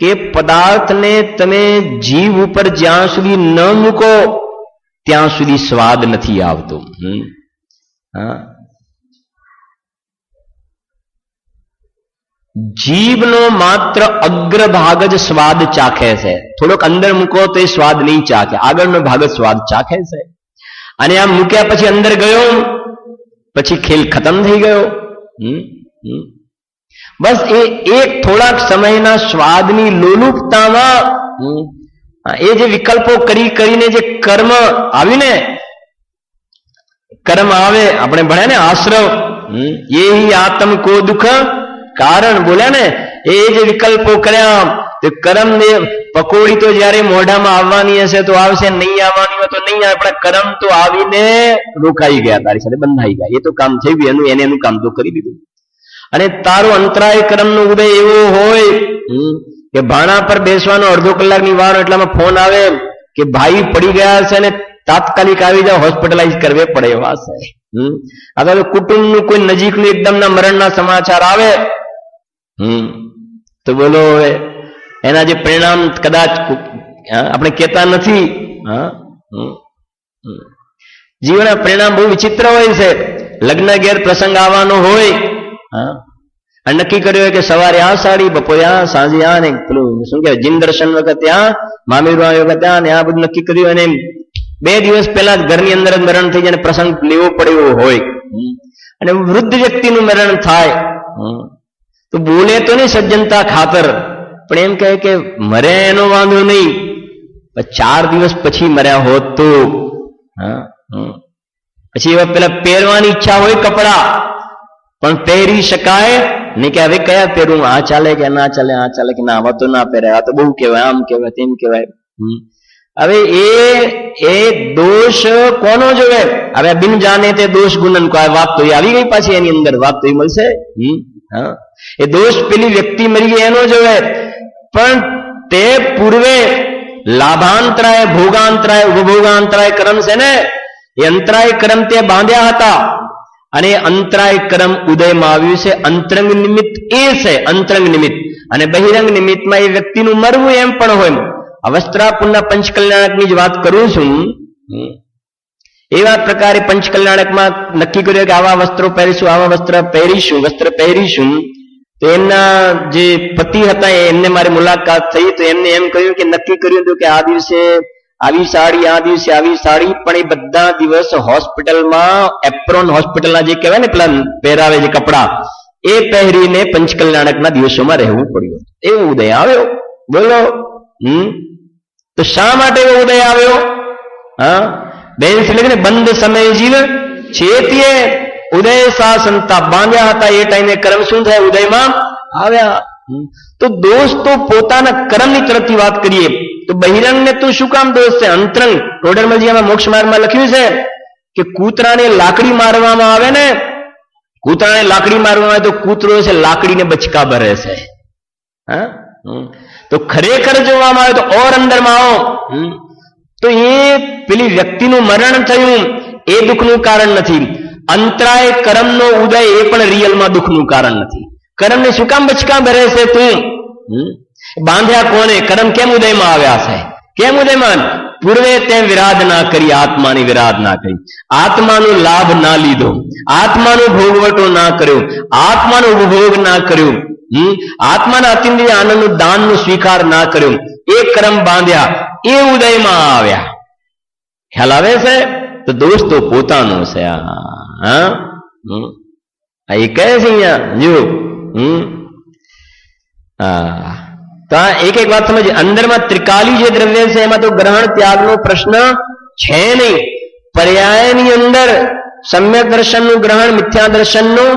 કે પદાર્થને તમે જીવ ઉપર જ્યાં સુધી ન મૂકો ત્યાં સુધી સ્વાદ નથી આવતો. જીભનો માત્ર અગ્રભાગ જ સ્વાદ ચાખે છે. થોડોક અંદર મૂકો તો એ સ્વાદ નહીં ચાખે, આગળનો ભાગ જ સ્વાદ ચાખે છે. અને આમ મૂક્યા પછી અંદર ગયો પછી ખેલ ખતમ થઈ ગયો. બસ એ એક થોડાક સમયના સ્વાદની લોલુપતામાં એ જે વિકલ્પો કરીને જે કર્મ આવીને કર્મ આવે આપણે ભણ્યા ને આશ્રવ એ આત્મ કો દુઃખ કારણ બોલ્યા ને એ જે વિકલ્પો કર્યા તો કર્મ ને પકોડી તો જયારે મોઢામાં આવવાની હશે તો આવશે, નહીં આવવાની હોય તો નહીં આવે. પણ કર્મ તો આવીને રોકાઈ ગયા, તારી સાથે બંધાઈ ગયા. એ તો કામ થઈ ગયું, એનું કામ તો કરી દીધું. અને તારો અંતરાય કર્મનો ઉદય એવો હોય કે ભાણા પર બેસવાનો અડધો કલાકની વાર એટલામાં ફોન આવે કે ભાઈ પડી ગયા છે ને તાત્કાલિક આવી જાવ, હોસ્પિટલાઇઝ કરવે પડે એવા છે. અથવા તો કુટુંબનું કોઈ નજીકનું એકદમના મરણના સમાચાર આવે તો બોલો હવે એના જે પરિણામ કદાચ આપણે કહેતા નથી. જીવનના પરિણામ બહુ વિચિત્ર હોય છે. લગ્ન ઘેર પ્રસંગ આવવાનો હોય અને નક્કી કર્યું હોય કે સવારે આ સાડી, બપોરે આ, સાંજે આ, ને પેલું શું કહેવાય જીન દર્શન વખતે આ, મામેરું આવ્યો વખતે આ, ને આ બધું નક્કી કર્યું. અને 2 દિવસ પહેલા જ ઘરની અંદર જ મરણ થઈ જાય અને પ્રસંગ લેવો પડે એવો હોય. અને વૃદ્ધ વ્યક્તિનું મરણ થાય તો બોલે તો નહીં સજ્જનતા ખાતર, પણ એમ કહે કે મરે એનો વાંધો નહીં, 4 દિવસ પછી મર્યા હોત તો. પછી એવા પેલા પહેરવાની ઈચ્છા હોય કપડા પણ પહેરી શકાય નહીં કે હવે કયા પહેરું, આ ચાલે કે ના ચાલે, આ ચાલે કે ના આવા તો ના પહેરાય, આ તો બહુ કહેવાય, આમ કહેવાય તેમ કહેવાય. હવે એ દોષ કોનો જોવે? હવે બિન જાણે તે દોષ ગુણન કો વાત તો આવી ગઈ પાછી એની અંદર વાત તો મળશે. એ દોષ પેલી વ્યક્તિ મરી ગઈ એનો જોવે, પણ તે પૂર્વે લાભાંતરાય ભોગાંતરાય ઉપભોગાંતરાય કર્મ છે ને, એ અંતરાય કર્મ તે બાંધ્યા હતા અને અંતરાય કર્મ ઉદયમાં આવ્યું છે. અંતરંગ નિમિત્ત એ છે, અંતરંગ નિમિત્ત. અને બહિરંગ નિમિત્તમાં એ વ્યક્તિનું મરવું એમ પણ હોય. અવસ્ત્રાપુરના પંચકલ્યાણકની જ વાત કરું છું. એવા પ્રકારે પંચકલ્યાણકમાં નક્કી કર્યું કે આવા વસ્ત્રો પહેરીશું, આવા વસ્ત્ર પહેરીશું. તો એમના જે પતિ હતા એમને મારી મુલાકાત થઈ, તો એમને એમ કહ્યું કે નક્કી કર્યું હતું કે આ દિવસે આવી સાડી, આ દિવસે આવી સાડી, પણ એ બધા દિવસ હોસ્પિટલમાં એપ્રોન, હોસ્પિટલના જે કહેવાય ને પેલા પહેરાવે જે કપડા, એ પહેરીને પંચકલ્યાણકના દિવસોમાં રહેવું પડ્યું. એવો ઉદય આવ્યો. બોલો. તો શા માટે એવો ઉદય આવ્યો? બેન ને બંધ સમય જીવ ચેતીએ ઉદય સા સંતાપ. બાંધ્યા હતા એ ટાઈમે કર્મ શું થાય? ઉદયમાં આવ્યા. તો દોષ તો પોતાના કર્મની તરફથી વાત કરીએ તો બહિરંગ ને તો શું કામ દોષ છે? અંતરંગ. ટોડરમલજીમાં મોક્ષ માર્ગમાં લખ્યું છે કે કૂતરાને લાકડી મારવામાં આવે ને, કૂતરાને લાકડી મારવામાં આવે તો કૂતરો છે લાકડીને બચકા ભરે છે. તો ખરેખર જોવામાં આવે તો ઓર અંદરમાં આવો તો એ પેલી વ્યક્તિનું મરણ થયું એ દુઃખનું કારણ નથી. અંતરાય કર્મનો ઉદય એ પણ રિયલમાં દુઃખનું કારણ નથી. કર્મને શું કામ બચકા ભરે છે તું? બાંધ્યા કોને? કર્મ કેમ ઉદયમાં આવ્યા છે? કેમ ઉદયમાં? પૂર્વે તે વિરાધ ના કરી, આત્માની વિરાધ ના કરી, આત્માનો લાભ ના લીધો, આત્માનો ભોગવટો ના કર્યો, આત્માનો ઉપભોગ ના કર્યો, આત્માના અતિન્દ્રિય આનંદનું દાનનો સ્વીકાર ના કર્યો, એ કર્મ બાંધ્યા, એ ઉદયમાં આવ્યા. ખ્યાલ આવે છે? તો દોષ તો પોતાનો છે. એ કહે છે અહીંયા જો તો આ એક એક વાત સમજ. અંદરમાં ત્રિકાલી જે દ્રવ્ય છે એમાં તો ગ્રહણ ત્યાગનો પ્રશ્ન છે નહીં. પર્યાયની અંદર સમ્યક દર્શનનું ગ્રહણ, મિથ્યા દર્શનનો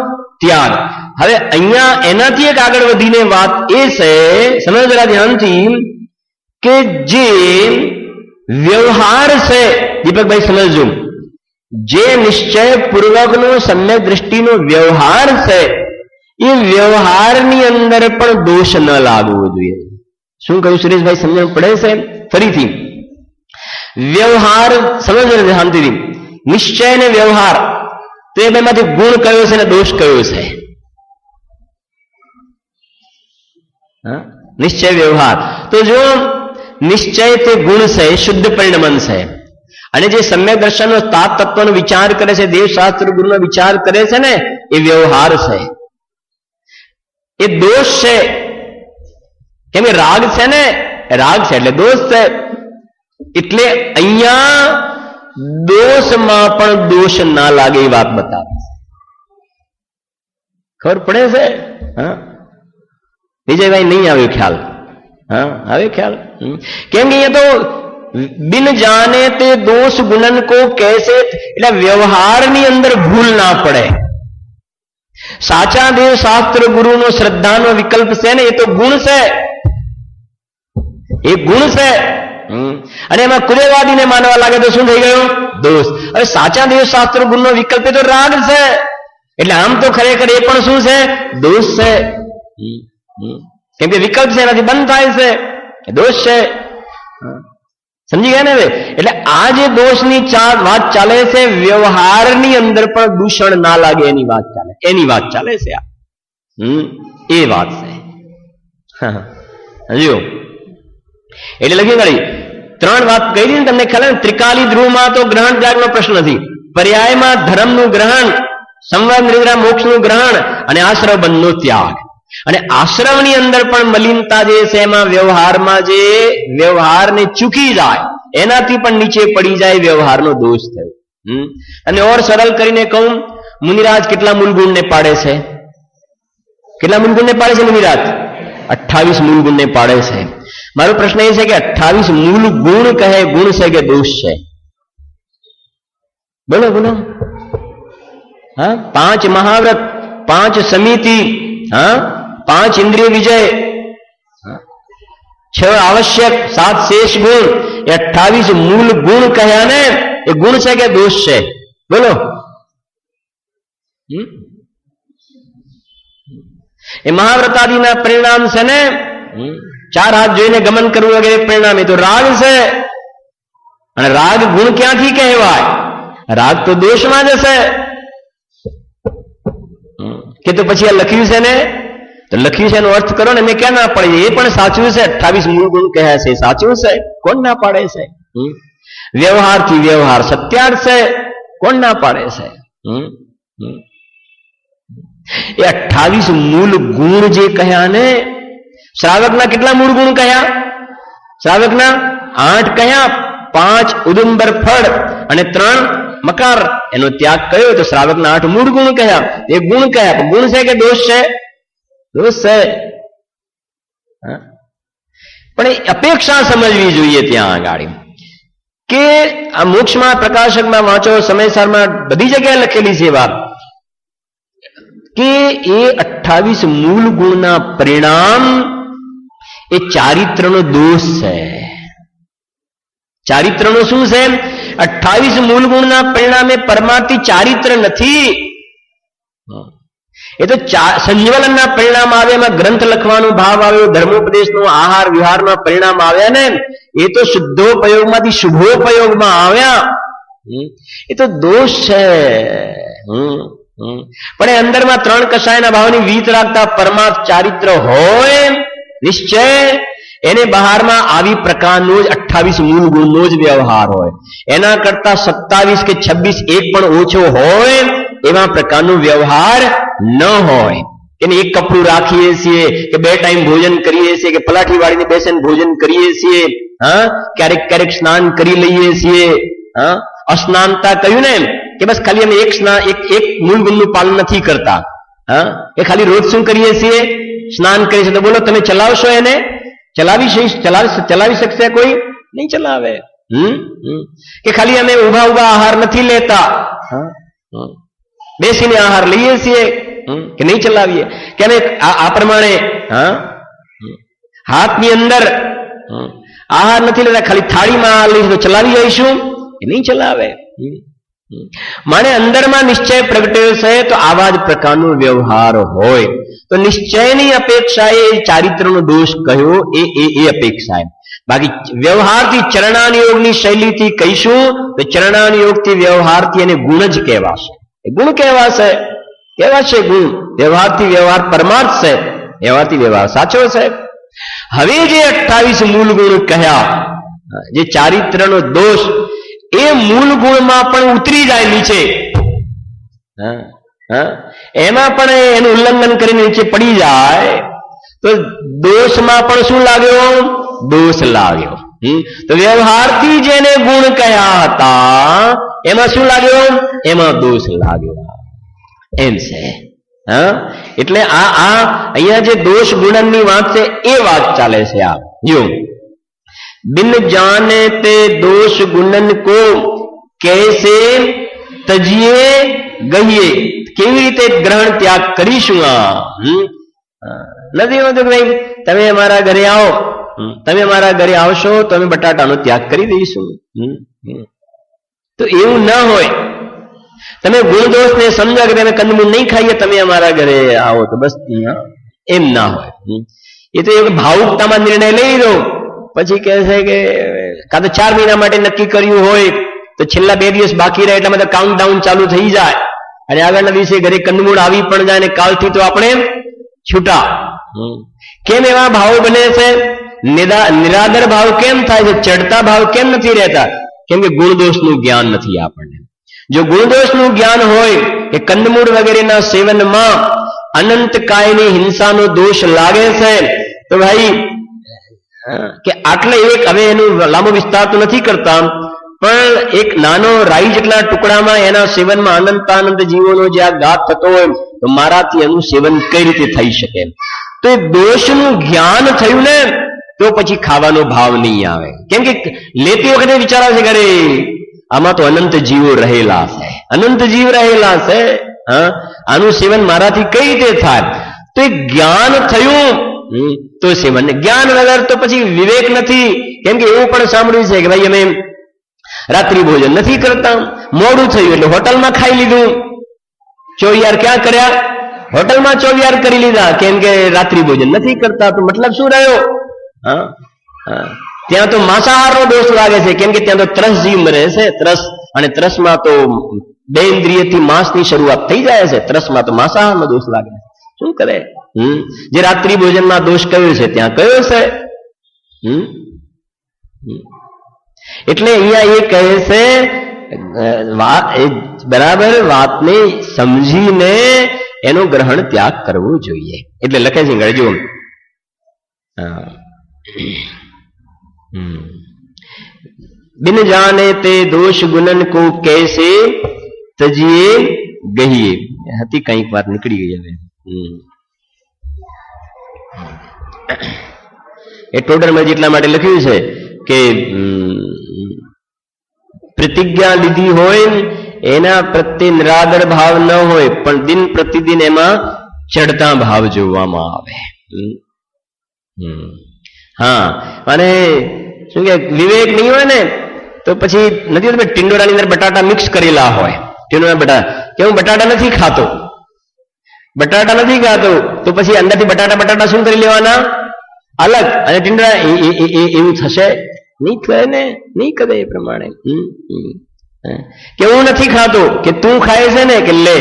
ત્યાગ. હવે અહીંયા એનાથી એક આગળ વધીને વાત એ છે, સમજ જરા ધ્યાનથી, કે જે વ્યવહાર છે, દીપકભાઈ સમજજો, જે નિશ્ચય પૂર્વકનો સમ્યક દ્રષ્ટિનો વ્યવહાર છે એ વ્યવહારની અંદર પણ દોષ ન લાગવો જોઈએ. શું કહ્યું સુરેશભાઈ? સમજણ પડે છે? ફરીથી વ્યવહાર સમજ ધ્યાનથી. નિશ્ચય ને વ્યવહાર, તો એ બેમાંથી ગુણ કયો છે ને દોષ કયો છે? નિશ્ચય વ્યવહાર. તો જો નિશ્ચય તે ગુણ છે, શુદ્ધ પરિણમન છે, અને જે સમ્યક દર્શનનો સાત તત્વનો વિચાર કરે છે, દેવશાસ્ત્ર ગુરુનો વિચાર કરે છે ને, એ વ્યવહાર છે, એ દોષ છે. કેમ કે રાગ છે ને, રાગ છે એટલે દોષ છે. એટલે અહીંયા દોષમાં પણ દોષ ના લાગે એ વાત બતાવે. ખબર પડે છે? વિજયભાઈ નહીં આવ્યો ખ્યાલ? આવે ખ્યાલ? કેમ કે અહીંયા તો બિન જાને તે દોષ ગુણન કો कैसे, એટલે વ્યવહારની અંદર ભૂલ ના પડે. સાચા દેવ શાસ્ત્ર ગુરુનો શ્રદ્ધાનો વિકલ્પ છે ને, એ તો ગુણ છે, એ ગુણ છે. અને એમાં કુલેવાદીને માનવા લાગે તો શું થઈ ગયું? દોષ. હવે સાચા દેવ શાસ્ત્ર ગુરુનો વિકલ્પ તો રાગ છે, એટલે આમ તો ખરેખર એ પણ શું છે? દોષ છે. કેમ કે વિકલ્પ છે, એનાથી બંધ થાય છે, દોષ છે. સમજી ગયા ને? હવે એટલે આ જે દોષની વાત ચાલે છે, વ્યવહારની અંદર પણ દૂષણ ના લાગે એની વાત ચાલે, એની વાત ચાલે છે. આ એ વાત છે. હજુ એટલે લખી ગઈ ત્રણ વાત કહી ને તમને ખ્યાલ. ત્રિકાલી ધ્રુવમાં તો ગ્રહણ ત્યાગનો પ્રશ્ન નથી. પર્યાયમાં ધર્મનું ગ્રહણ, સંવાદ નિદ્રા મોક્ષનું ગ્રહણ અને આશ્રવ બંધનો ત્યાગ. અને આશ્રમની અંદર પણ મલિનતા જે છે, એમાં વ્યવહારમાં જે વ્યવહારને ચૂકી જાય, એનાથી પણ નીચે પડી જાય, વ્યવહારનો દોષ થયો. અને ઓર સરળ કરીને કહું, મુનિરાજ કેટલા મૂળગુણને પાડે છે? કેટલા મૂળગુણને પાડે છે મુનિરાજ? 28 મૂળગુણને પાડે છે. મારો પ્રશ્ન એ છે કે 28 મૂળ ગુણ કહે ગુણ છે કે દોષ છે? બોલો બોલો. 5 મહાવ્રત, 5 સમિતિ, 5 ઇન્દ્રિય વિજય, 6 આવશ્યક, 7 શેષ ગુણ, એ 28 મૂળ ગુણ કહ્યા ને, એ ગુણ છે કે દોષ છે? બોલો. એ મહાવ્રતાદિના પરિણામ છે ને, 4 હાથ જોઈને ગમન કરવું વગેરે પરિણામ, એ તો રાગ છે. અને રાગ ગુણ ક્યાંથી કહેવાય? રાગ તો દોષમાં જ હશે. કે તો પછી આ લખ્યું છે ને, તો લખ્યું છે એનો અર્થ કરો ને, મેં ક્યાં ના પાડી? એ પણ સાચું છે. 28 મૂળ ગુણ કહ્યા છે, સાચું છે. કોણ ના પાડે છે? વ્યવહારથી વ્યવહાર સત્યાર્થ છે. કોણ ના પાડે છે? એ 28 મૂળ ગુણ જે કહ્યા ને, શ્રાવકના કેટલા મૂળ ગુણ કહ્યા? શ્રાવકના 8 કહ્યા. 5 ઉદુંબર ફળ અને 3 મકાર, એનો ત્યાગ કર્યો તો શ્રાવકના 8 મૂળ ગુણ કહ્યા. એ ગુણ કહ્યા, પણ ગુણ છે કે દોષ છે? દોષ છે. પણ એ અપેક્ષા સમજવી જોઈએ ત્યાં આગળ, કે આ મોક્ષમાં, પ્રકાશકમાં વાંચો, સમયસારમાં બધી જગ્યાએ લખેલી છે વાત, કે એ 28 મૂળ ગુણના પરિણામ એ ચારિત્રનો દોષ છે. ચારિત્રનો શું છે? 28 મૂળ ગુણના પરિણામે પરમાર્થી ચારિત્ર નથી. એ તો સંજ્વલનના પરિણામ આવે, એમાં ગ્રંથ લખવાનો ભાવ આવ્યો, ધર્મોપદેશનો, આહાર વિહારના પરિણામ આવ્યા ને, એ તો શુદ્ધોપયોગમાંથી શુભોપયોગમાં આવ્યા. એ તો દોષ છે. પણ એ અંદરમાં 3 કષાયના ભાવની વીત રાખતા પરમાર્થ ચારિત્ર હોય નિશ્ચય, એને બહારમાં આવી પ્રકારનો જ 28 મૂળ ગુણનો જ વ્યવહાર હોય. એના કરતા 27 કે 26 એક પણ ઓછો હોય એવા પ્રકારનો વ્યવહાર ન હોય. એને એક કપડું રાખીએ છીએ, કે 2 ટાઈમ ભોજન કરીએ છીએ, કે પલાઠી વાળીને બેસીને ભોજન કરીએ છીએ, ક્યારેક ક્યારેક સ્નાન કરી લઈએ છીએ. અસ્નાનતા કહ્યું ને, કે બસ ખાલી અમે એક મૂળ ગુણનું પાલન નથી કરતા. એ ખાલી રોજ શું કરીએ છીએ? સ્નાન કરીએ છીએ. તો બોલો, તમે ચલાવશો એને? ચલાવી શકશે કોઈ? નહીં ચલાવે. કે ખાલી અમે ઉભા ઉભા આહાર નથી લેતા, બેસીને આહાર લઈએ છીએ, કે નહીં ચલાવીએ? કે અમે આ પ્રમાણે હાથની અંદર આહાર નથી લેતા, ખાલી થાળીમાં આહાર લઈશું, તો ચલાવી જઈશું? કે નહીં ચલાવે. માને અંદરમાં નિશ્ચય પ્રગટ્યો છે, તો આવા જ પ્રકારનો વ્યવહાર હોય. તો નિશ્ચયની અપેક્ષાએ ચારિત્રનો દોષ કહ્યો, એ અપેક્ષા. બાકી વ્યવહારથી ચરણાનુયોગની શૈલીથી કહીશું તો ચરણાનુયોગથી વ્યવહારથી એને ગુણ જ કહેવાશે. એ ગુણ કહેવાશે ગુણ. વ્યવહારથી વ્યવહાર પરમાર્થ છે, વ્યવહારથી વ્યવહાર સાચો છે. હવે જે 28 મૂળ ગુણ કહ્યા, જે ચારિત્રનો દોષ, એ મૂળ ગુણમાં પણ ઉતરી જાય નીચે. એમાં પણ એનું ઉલ્લંઘન કરીને નીચે પડી જાય, તો દોષમાં પણ શું લાગ્યો? દોષ લાગ્યો. તો વ્યવહારથી જેને ગુણ કહ્યા હતા એમાં શું લાગ્યો? એમાં દોષ લાગ્યો. એમ છે. એટલે આ અહીંયા જે દોષ ગુણનની વાત છે એ વાત ચાલે છે. આ જો बिन जाने ते दोष गुणन को कैसे तजिए गहिए, કેવી રીતે ગ્રહણ ત્યાગ કરીશું? નથી હોતું ભાઈ તમે અમારા ઘરે આવો, તમે અમારા ઘરે આવશો તો અમે બટાટાનો ત્યાગ કરી દઈશું. તો એવું ના હોય. તમે ગુણ દોષ ને સમજો કે તમે કંદમૂળ નહીં ખાઈએ, તમે અમારા ઘરે આવો તો બસ, એમ ના હોય. એ તો એક ભાવુકતામાં નિર્ણય લઈ લો. પછી કહે છે કે કાં તો 4 મહિના માટે નક્કી કર્યું હોય તો છેલ્લા 2 દિવસ બાકી રહે એટલા બધા કાઉન્ટડાઉન ચાલુ થઈ જાય, અને આગળના દિવસે ઘરે કંદમૂળ આવી પણ જાય, અને કાલથી તો આપણે છૂટા. કેમ એવા ભાવ બને છે? નિરાદર ભાવ કેમ થાય છે? ચડતા ભાવ કેમ નથી રહેતા? કેમ કે ગુણદોષનું જ્ઞાન નથી આપણને. જો ગુણદોષનું જ્ઞાન હોય કે કંદમૂળ વગેરેના સેવનમાં અનંત કાયની હિંસાનો દોષ લાગે છે, તો ભાઈ કે આટલે એક, હવે એનું લાંબો વિસ્તાર તો નથી કરતા, પણ એક નાનો રાઈ જેટલા ટુકડામાં એના સેવનમાં અનંતાનંદ જીવોનો જે આ ઘાત થતો હોય, તો મારાથી એનું સેવન કઈ રીતે થઈ શકે? તો એ દોષનું જ્ઞાન થયું ને, તો પછી ખાવાનો ભાવ નહીં આવે. કેમ કે લેતી વખતે વિચાર છે કે આમાં તો અનંત જીવો રહેલા છે, અનંત જીવ રહેલા છે, આનું સેવન મારાથી કઈ રીતે થાય? તો એ જ્ઞાન થયું, તો સેવન. જ્ઞાન વગર તો પછી વિવેક નથી. કેમ કે એવું પણ સાંભળ્યું છે કે ભાઈ અમે રાત્રિ ભોજન નથી કરતા, મોડું થયું એટલે હોટલમાં ખાઈ લીધું. ચોવિયાર ક્યાં કર્યા? હોટલમાં ચોવિયાર કરી લીધા. કેમ કે રાત્રિ ભોજન નથી કરતા. તો મતલબ શું રહ્યો? ત્યાં તો માંસાહારનો દોષ લાગે છે. કેમ કે ત્યાં તો ત્રસ જીવ મરે છે. ત્રસ, અને ત્રસમાં તો બે ઇન્દ્રિયથી માંસની શરૂઆત થઈ જાય છે. ત્રસમાં તો માંસાહારનો દોષ લાગે છે. શું કરે? જે રાત્રિ ભોજનમાં દોષ કયો છે ત્યાં કયો છે? એટલે અહીંયા એ કહે છે બરાબર વાતને સમજીને એનું ગ્રહણ ત્યાગ કરવું જોઈએ. એટલે લખે છે ગળજો बिन जाने ते दोष गुणन को कैसे तजिए गहिए. હતી કંઈક વાત નીકળી ગઈ હવે. એ ટોડરમાં જેટલા માટે લખ્યું છે કે પ્રતિજ્ઞા લીધી હોય એના પ્રત્યે નિરાદર ભાવ ન હોય, પણ દિન પ્રતિદિન એમાં ચડતા ભાવ જોવામાં આવે. હા, અને શું કે વિવેક નહીં હોય ને તો પછી નથી હોતું ટિંડોરાની અંદર બટાટા મિક્સ કરેલા હોય. ટિંડોરા બટાટા કે હું બટાટા નથી ખાતો, બટાટા નથી ખાતો, તો પછી અંદરથી બટાટા શું કરી લેવાના? અલગ. અને ટિંડોરા એવું થશે નહીં, થાય ને નહીં કરે એ પ્રમાણે. કે હું નથી ખાતો, કે તું ખાય છે ને કે લે,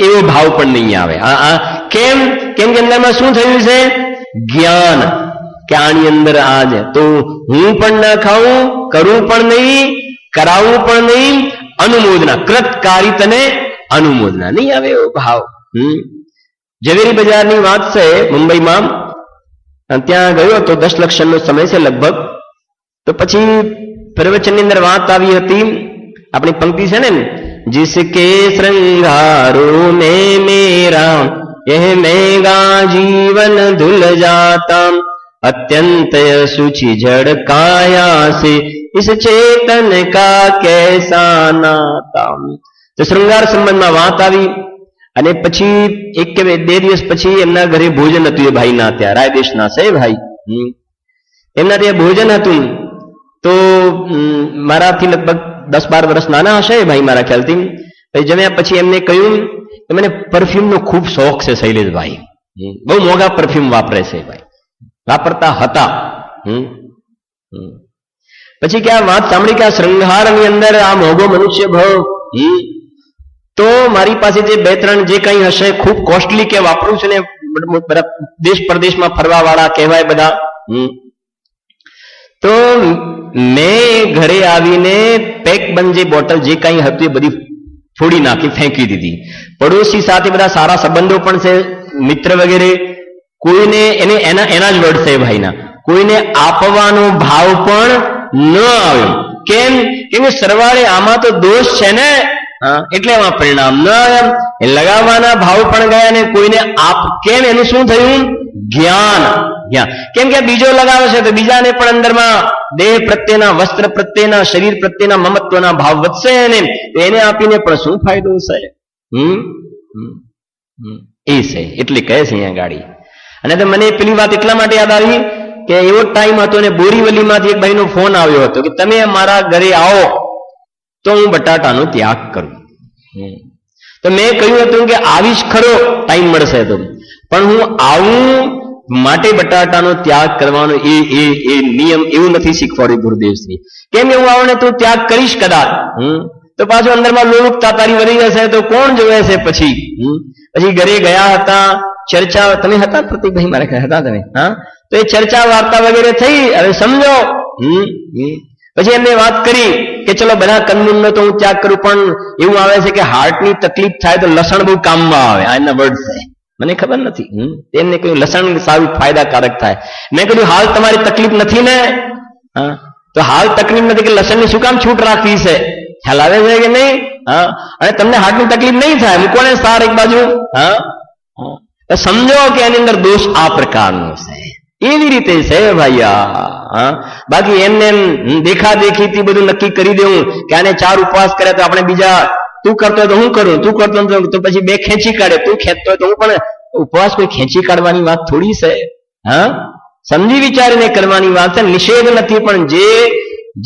એવો ભાવ પણ નહીં આવે. કેમ? કેમ કે અંદરમાં શું થયું છે? જ્ઞાન કે આની અંદર આ છે, તો હું પણ ના ખાઉં, કરું પણ નહીં, કરાવું પણ નહીં. અનુમોદના, કૃતકારી તને અનુમોદના નહીં આવે એવો ભાવ. ઝવેરી બજારની વાત છે મુંબઈમાં, ત્યાં ગયો તો 10 લક્ષણનો સમય છે લગભગ. તો પછી પ્રવચનની અંદર વાત આવી હતી, આપણી પંક્તિ છે ને, जिसके श्रृंगारों में मेरा यह मेगा जीवन धुल जाता, अत्यंत सुचि जड़ काया से इस चेतन का कैसा नाता. તો શૃંગાર સંબંધમાં વાત આવી. અને પછી એક કે બે દિવસ પછી એમના ઘરે ભોજન હતું. એ ભાઈના ત્યાં રાયદેશના છે ભાઈ, એમના ત્યાં ભોજન હતું. તો મારાથી લગભગ 10-12 વર્ષ નાના હશે એ ભાઈ મારા ખ્યાલથી. જમ્યા પછી એમને કહ્યું કે મને પરફ્યુમનો ખૂબ શોખ છે શૈલેષભાઈ, બહુ મોંઘા પરફ્યુમ વાપરે છે ભાઈ, વાપરતા હતા. પછી કે આ વાત સાંભળી કે આ શૃંગારની અંદર આ મોંઘો મનુષ્ય ભાવ, તો મારી પાસે જે 2-3 જે કંઈ હશે ખૂબ કોસ્ટલી કે વાપરું છું ને, બધા દેશ પરદેશમાં ફરવા વાળા કહેવાય બધા. તો મેં ઘરે આવીને પેક બંધ જે બોટલ જે કંઈ હતું એ બધી ફોડી નાખી, ફેંકી દીધી. પડોશી સાથે બધા સારા સંબંધો પણ છે, મિત્ર વગેરે. કોઈને એને એના જ વર્ડ છે ભાઈના, કોઈને આપવાનો ભાવ પણ ન આવ્યો. કેમ? કેમ કે સરવાળે આમાં તો દોષ છે ને, એટલે એમાં પરિણામ ન આવ્યા. લગાવવાના ભાવ પણ ગયા ને કોઈને આપ. કેમ? એનું શું થયું? જ્ઞાન. કેમ કે બીજો લગાવે છે તો બીજાને પણ અંદરમાં દેહ પ્રત્યેના, વસ્ત્ર પ્રત્યેના, શરીર પ્રત્યેના મમત્વના ભાવ વધશે ને, એને આપીને પણ શું ફાયદો છે? એ છે. એટલે કહે છે અહીંયા ગાડી. અને તો મને પેલી વાત એટલા માટે યાદ આવી કે એવો ટાઈમ હતો ને બોરીવલીમાંથી એક ભાઈનો ફોન આવ્યો હતો કે તમે મારા ઘરે આવો તો હું બટાટાનો ત્યાગ કરું. તો મેં કહ્યું હતું કે આવીશ ખરો, ટાઈમ મળશે તો, પણ હું આવું માટે બટાટાનો ત્યાગ કરવાનો એ નિયમ એવું નથી શીખવાડ્યું ગુરુદેવશ્રી. કેમ એવું આવને તું ત્યાગ કરીશ કદાચ, તો પાછું અંદરમાં લોલુપતા તારી વધી જશે તો કોણ જોવે છે પછી. પછી ઘરે ગયા હતા, ચર્ચા, તમે હતા પ્રતિકભાઈ મારે હતા તમે? હા, તો એ ચર્ચા વાર્તા વગેરે થઈ. હવે સમજો, પછી એમને વાત કરી કે ચલો બધા કંદમૂળનો તો હું ત્યાગ કરું, પણ એવું આવે છે કે હાર્ટની તકલીફ થાય તો લસણ બહુ કામમાં આવે. આ એના વર્ડ છે, મને ખબર નથી. એમને કહ્યું લસણ સારું ફાયદાકારક થાય. મેં કહ્યું હાલ તમારી તકલીફ નથી ને? હા, તો હાલ તકલીફ નથી કે લસણની શું કામ છૂટ રાખવી છે? ખ્યાલ આવે છે કે નહીં? હા, અને તમને હાર્ટની તકલીફ નહીં થાય, મૂકો ને સાર એક બાજુ. હા, સમજો કે એની અંદર દોષ આ પ્રકારનો છે. એવી રીતે છે ભાઈ. બાકી એમને એમ દેખા દેખીથી બધું નક્કી કરી દેવું કે આને 4 ઉપવાસ કર્યા તો આપણે બીજા, તું કરતો હોય તો હું કરું, તું કરતો તો પછી 2 ખેંચી કાઢે, તું ખેંચતો હોય તો હું પણ ઉપવાસ કોઈ ખેંચી કાઢવાની વાત થોડી છે. હા, સમજી વિચારીને કરવાની વાત છે. નિષેધ નથી, પણ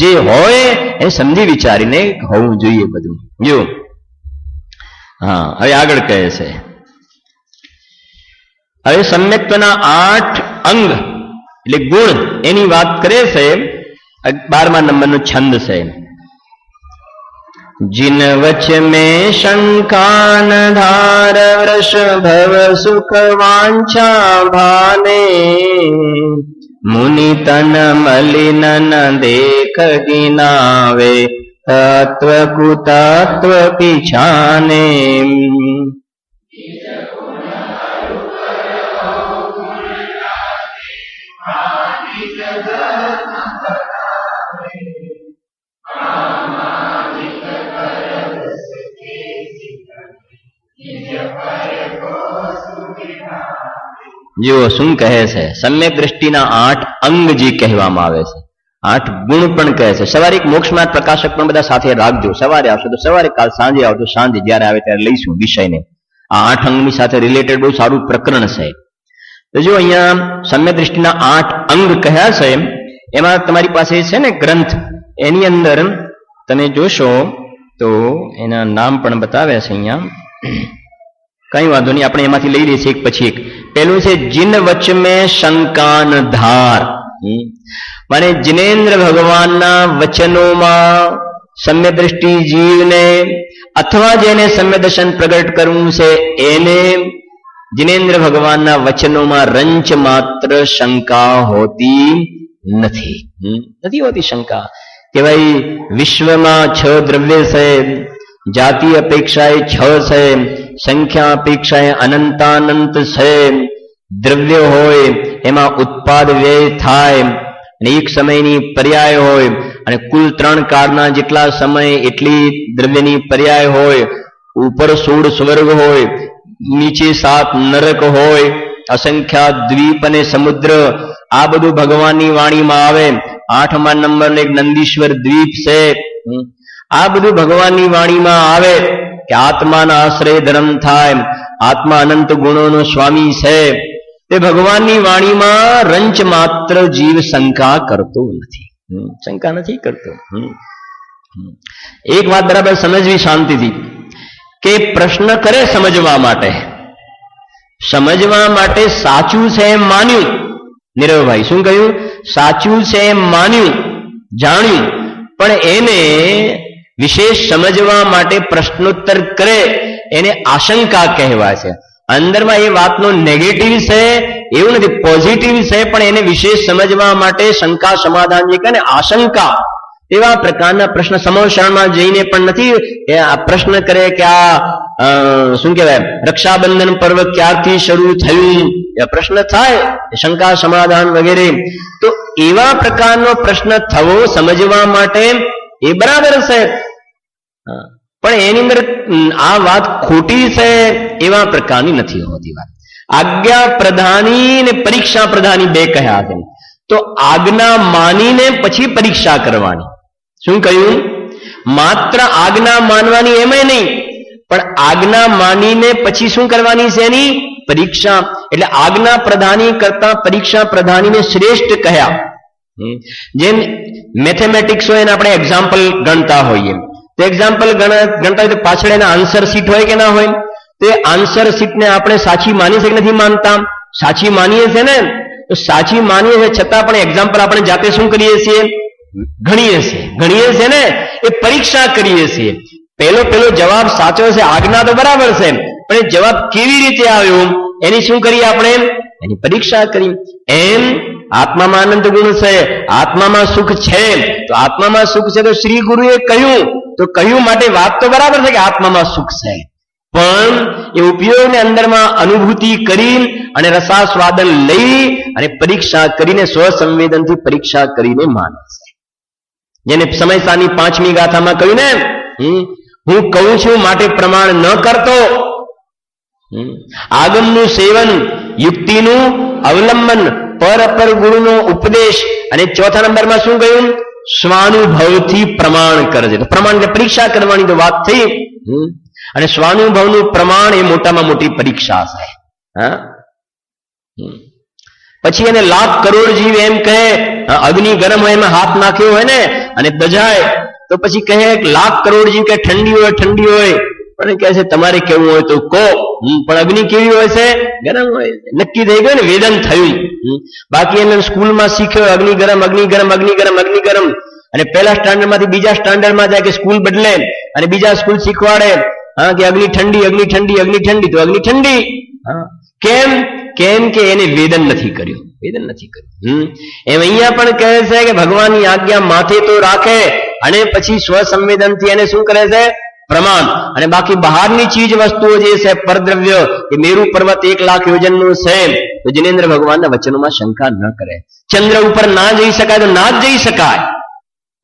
જે હોય એ સમજી વિચારીને હોવું જોઈએ બધું. જો હા, હવે આગળ કહે છે, હવે સમ્યક્ત્વના 8 અંગ એટલે ગુણ એની વાત કરે છે. 12મા નંબરનો છંદ છે. जिन वच में शंका न धार वृषभव सुख वांछा भाने मुनि तन मलिन न देख गिनावे तत्व कुतत्व पिछाने જો શું કહે છે, સમ્યક દ્રષ્ટિના 8 અંગ જે કહેવામાં આવે છે, 8 ગુણ પણ કહે છે. સવારે એક મોક્ષમાર્ગ પ્રકાશક પણ બધા સાથે રાખજો. સવારે આવશો તો સવારે, કાલ સાંજે આવતો સાંજે, જ્યારે આવે ત્યારે લઈશું વિષયને. આ 8 અંગની સાથે રિલેટેડ બહુ સારું પ્રકરણ છે. તો જો અહીંયા સમ્યક દ્રષ્ટિના 8 અંગ કહ્યા છે, એમાં તમારી પાસે છે ને ગ્રંથ, એની અંદર તમે જોશો તો એના નામ પણ બતાવે છે અહીંયા. કઈ વાંધો નહીં, આપણે એમાંથી લઈ લઈએ છીએ એક પછી એક. પેલું છે જીન વચ મેં શંકાન ધાર. માને જિનેન્દ્ર ભગવાનના વચનોમાં સમ્યક દ્રષ્ટિ જીવને અથવા જેને સમ્યક દર્શન પ્રગટ કરવું છે એને જિનેન્દ્ર ભગવાનના વચનોમાં રંચ માત્ર શંકા હોતી નથી. નથી હોતી શંકા કે ભાઈ વિશ્વમાં 6 દ્રવ્ય છે, જાતિ અપેક્ષાએ 6 છે, સંખ્યા અપેક્ષાએ અનંતાનંત છે, દ્રવ્ય હોય એમાં ઉત્પાદ વ્યય થાય અને એક સમયની પર્યાય હોય અને કુલ 3 કાળના જેટલા સમય એટલી દ્રવ્યની પર્યાય હોય, ઉપર 16 સ્વર્ગ હોય, નીચે 7 નરક હોય, અસંખ્યાત દ્વીપ અને સમુદ્ર, આ બધું ભગવાનની વાણીમાં આવે. 8મા નંબરનો એક નંદીશ્વર દ્વીપ છે, આ બધું ભગવાનની વાણીમાં આવે કે આત્માના આશ્રય ધર્મ થાય, આત્મા અનંત ગુણોનો સ્વામી છે. તે ભગવાનની વાણીમાં રંચ માત્ર જીવ શંકા કરતો નથી, શંકા નથી કરતો. એક વાત બરાબર સમજવી શાંતિથી કે પ્રશ્ન કરે સમજવા માટે સાચું છે એમ માન્યું. નીરવભાઈ શું કહ્યું? સાચું છે એમ માન્યું, જાણ્યું, પણ એને વિશેષ સમજવા માટે પ્રશ્નોત્તર કરે એને આશંકા કહેવાય છે. અંદરમાં એ વાતનો નેગેટિવ છે એવું નથી, પોઝિટિવ છે, પણ એને વિશેષ સમજવા માટે શંકા સમાધાન જે કહે ને આશંકા, એવા પ્રકારના પ્રશ્ન સમોશરણમાં જઈને પણ નથી. એ આ પ્રશ્ન કરે કે આ શું કહેવાય, રક્ષાબંધન પર્વ ક્યારથી શરૂ થયું, એ પ્રશ્ન થાય, શંકા સમાધાન વગેરે. તો એવા પ્રકારનો પ્રશ્ન થવો સમજવા માટે એ બરાબર છે, પણ એની અંદર આ વાત ખોટી છે એવા પ્રકારની નથી હોતી વાત. આજ્ઞા પ્રધાની ને પરીક્ષા પ્રધાની 2 કહ્યા છે. તો આજ્ઞા માનીને પછી પરીક્ષા કરવાની. શું કહ્યું? માત્ર આજ્ઞા માનવાની એમ નહીં, પણ આજ્ઞા માનીને પછી શું કરવાની છે એની પરીક્ષા. એટલે આજ્ઞા પ્રધાની કરતા પરીક્ષા પ્રધાનીને શ્રેષ્ઠ કહ્યા. જેમ મેથેમેટિક્સ હોય એને આપણે એક્ઝામ્પલ ગણતા હોઈએ, તો એક્ઝામ્પલ ગણતા હોય તો પાછળ એના આન્સર શીટ હોય કે ના હોય? તો એ આન્સર શીટને આપણે સાચી માની છે કે નથી માનતા? સાચી માનીએ છે ને. તો સાચી માનીએ છે છતાં પણ એક્ઝામ્પલ આપણે જાતે શું કરીએ છીએ? ગણીએ છીએ ને. એ પરીક્ષા કરીએ છીએ. પેલો જવાબ સાચો છે, આજ્ઞા તો બરાબર છે, પણ એ જવાબ કેવી રીતે આવ્યો એની શું કરીએ આપણે? એની પરીક્ષા કરી. એમ આત્મામાં અનંત ગુણ છે, આત્મામાં સુખ છે, તો આત્મામાં સુખ છે તો શ્રી ગુરુએ કહ્યું, તો કહ્યું માટે વાત તો બરાબર છે કે આત્મામાં સુખ છે, પણ એ ઉપયોગને અંદરમાં અનુભૂતિ કરી અને રસાસ્વાદન લઈ અને પરીક્ષા કરીને સ્વસંવેદનથી પરીક્ષા કરીને માને છે. જેને સમયસાની 5મી ગાથામાં કહ્યું ને, હું કહું છું માટે પ્રમાણ ન કરતો, આગમનું સેવન, યુક્તિનું અવલંબન, પર અપર ગુણનો ઉપદેશ, અને 4થા નંબરમાં શું કહ્યું? સ્વાનુભવથી પ્રમાણ કરજે. તો પ્રમાણ એટલે પરીક્ષા કરવાની તો વાત થઈ, અને સ્વાનુભવનું પ્રમાણ એ મોટામાં મોટી પરીક્ષા છે. હા, પછી એને લાખ કરોડ જીવ એમ કહે, અગ્નિ ગરમ હોય એમાં હાથ નાખ્યો હોય ને અને દજાય તો પછી કહે લાખ કરોડ જીવ કે ઠંડી હોય, પણ કહે છે તમારે કેવું હોય તો કહો, પણ અગ્નિ કેવી હોય છે? ગરમ હોય. નક્કી થઈ ગયું ને, વેદન થયું. બાકી એને સ્કૂલમાં શીખ્યો અગ્નિ ગરમ, અને પહેલા સ્ટાન્ડર્ડમાંથી બીજા સ્ટાન્ડર્ડમાં જાય કે સ્કૂલ બદલે અને બીજા સ્કૂલ શીખવાડે કે અગ્નિ ઠંડી, તો અગ્નિ ઠંડી. કેમ કે એને વેદન નથી કર્યું. એમ અહીંયા પણ કહે છે કે ભગવાનની આજ્ઞા માથે તો રાખે અને પછી સ્વસંવેદનથી એને શું કરે છે? પ્રમાણ. અને બાકી બહારની ચીજ વસ્તુઓ જે છે પરદ્રવ્ય, એ મેરુ પર્વત 1 લાખ યોજનનું છે, તો જિનેન્દ્ર ભગવાનના વચનોમાં શંકા ન કરે. ચંદ્ર ઉપર ના જઈ શકાય તો ના જ જઈ શકાય,